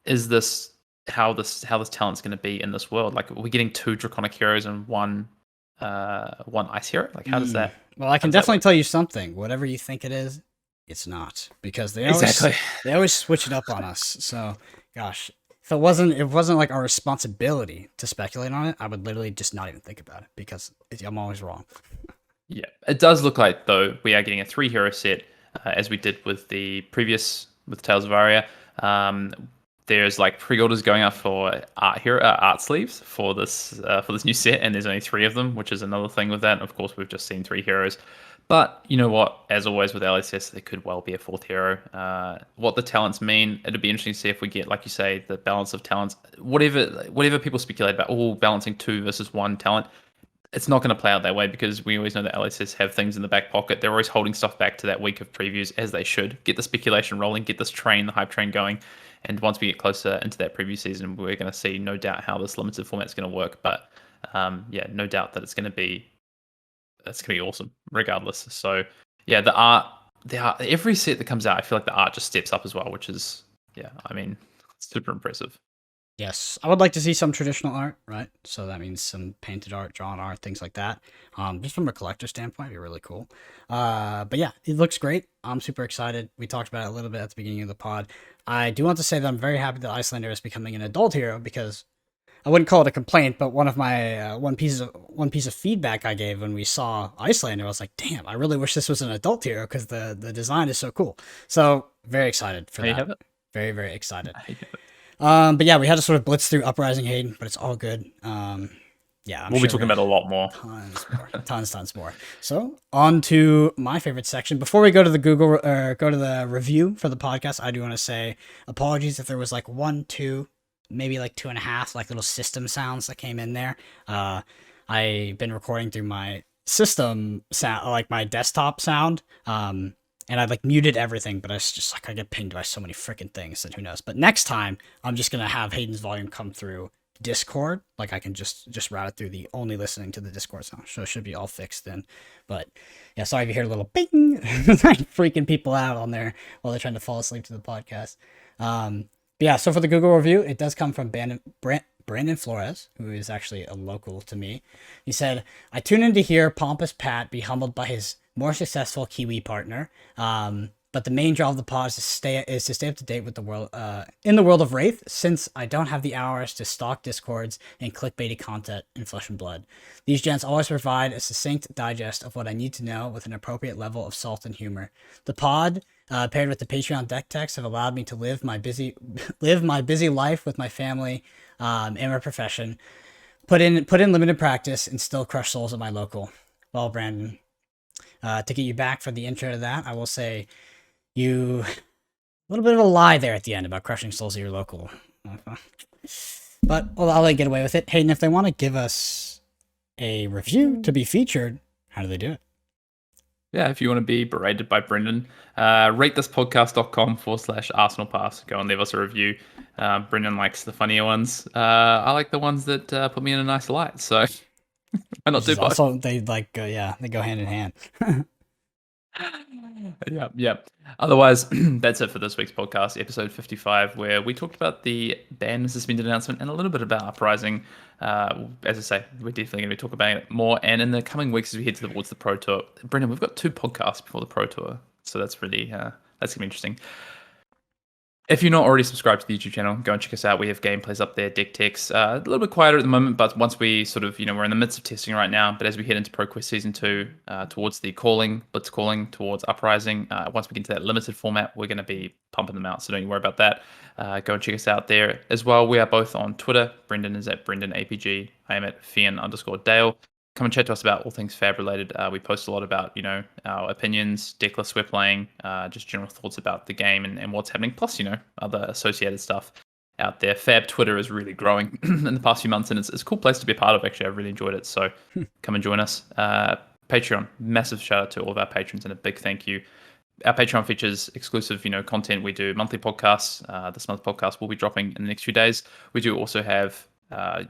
Is this how this talent's going to be in this world? Like, are we getting 2 Draconic heroes and one Ice hero? Like, how does that? Well, I can definitely tell you something. Whatever you think it is, it's not, because they always switch it up on us. So, gosh, if it wasn't like our responsibility to speculate on it, I would literally just not even think about it because I'm always wrong. Yeah, it does look like, though, we are getting a 3-hero set, as we did with the previous, with Tales of Aria. There's like pre-orders going up for art sleeves for this new set, and there's only 3 of them, which is another thing with that. Of course, we've just seen 3 heroes, but you know what? As always with LSS, there could well be a 4th hero. What the talents mean, it'd be interesting to see if we get, like you say, the balance of talents. Whatever people speculate about, balancing 2 versus 1 talent. It's not going to play out that way because we always know that LSS have things in the back pocket. They're always holding stuff back to that week of previews, as they should. Get the speculation rolling, get this train, the hype train going. And once we get closer into that preview season, we're going to see, no doubt, how this limited format is going to work. But yeah, no doubt that it's going to be awesome, regardless. So yeah, the art, every set that comes out, I feel like the art just steps up as well, which is, yeah, I mean, super impressive. Yes, I would like to see some traditional art, right? So that means some painted art, drawn art, things like that. Just from a collector standpoint, it'd be really cool. But yeah, it looks great. I'm super excited. We talked about it a little bit at the beginning of the pod. I do want to say that I'm very happy that Icelander is becoming an adult hero, because I wouldn't call it a complaint, but one of my one piece of feedback I gave when we saw Icelander, I was like, damn, I really wish this was an adult hero because the design is so cool. So very excited for that. Have it. Very, very excited. I have it. But yeah, we had to sort of blitz through Uprising Hayden, but it's all good. Yeah, we'll be talking about a lot more. Tons more. So on to my favorite section. Before we go to the go to the review for the podcast, I do want to say apologies if there was like 1, 2, maybe like 2.5, like little system sounds that came in there. I've been recording through my system sound, like my desktop sound. And I like muted everything, but it's just like I get pinged by so many freaking things that who knows. But next time, I'm just gonna have Hayden's volume come through Discord. Like I can just route it through the only listening to the Discord sound, so it should be all fixed then. But yeah, sorry if you hear a little ping, like freaking people out on there while they're trying to fall asleep to the podcast. But yeah, so for the Google review, it does come from Brandon Flores, who is actually a local to me. He said, "I tune in to hear pompous Pat be humbled by his more successful Kiwi partner. But the main draw of the pod is to stay up to date with the world, in the world of Wraith, since I don't have the hours to stalk discords and clickbaity content in Flesh and Blood. These gents always provide a succinct digest of what I need to know with an appropriate level of salt and humor. The pod, paired with the Patreon deck text, have allowed me to live my busy life with my family, and my profession, put in limited practice, and still crush souls at my local." Well, Brandon, to get you back for the intro to that, I will say a little bit of a lie there at the end about crushing souls at your local. But I'll let you get away with it. Hayden, if they want to give us a review to be featured, how do they do it? Yeah, if you want to be berated by Brendan, ratethispodcast.com/Arsenal Pass. Go and leave us a review. Brendan likes the funnier ones. I like the ones that put me in a nice light. So why not do both? Also, they they go hand in hand. Yeah. Otherwise, that's it for this week's podcast, episode 55, where we talked about the ban suspended announcement and a little bit about Uprising. As I say, we're definitely going to be talking about it more. And in the coming weeks, as we head towards the Pro Tour, Brendan, we've got 2 podcasts before the Pro Tour, so that's really that's going to be interesting. If you're not already subscribed to the YouTube channel, go and check us out. We have gameplays up there, deck techs. A little bit quieter at the moment, but once we sort of, we're in the midst of testing right now. But as we head into ProQuest Season 2, towards the Blitz calling, towards Uprising, once we get into that limited format, we're going to be pumping them out. So don't you worry about that. Go and check us out there as well. We are both on Twitter. Brendan is at BrendanAPG. I am at Fian_Dale. Come and chat to us about all things Fab related. We post a lot about, our opinions, deck lists we're playing, just general thoughts about the game and what's happening, plus, other associated stuff out there. Fab Twitter is really growing in the past few months, and it's a cool place to be a part of, actually. I've really enjoyed it, so come and join us. Patreon, massive shout out to all of our patrons and a big thank you. Our Patreon features exclusive, content. We do monthly podcasts. This month's podcast will be dropping in the next few days. We do also have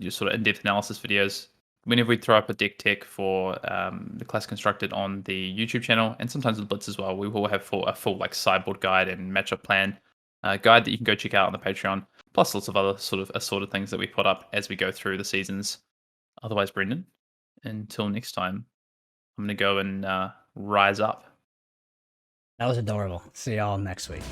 your sort of in-depth analysis videos whenever we throw up a deck tech for the class constructed on the YouTube channel, and sometimes the Blitz as well. We will have a full like sideboard guide and matchup plan guide that you can go check out on the Patreon, plus lots of other sort of assorted things that we put up as we go through the seasons. Otherwise, Brendan, until next time, I'm going to go and rise up. That was adorable. See y'all next week.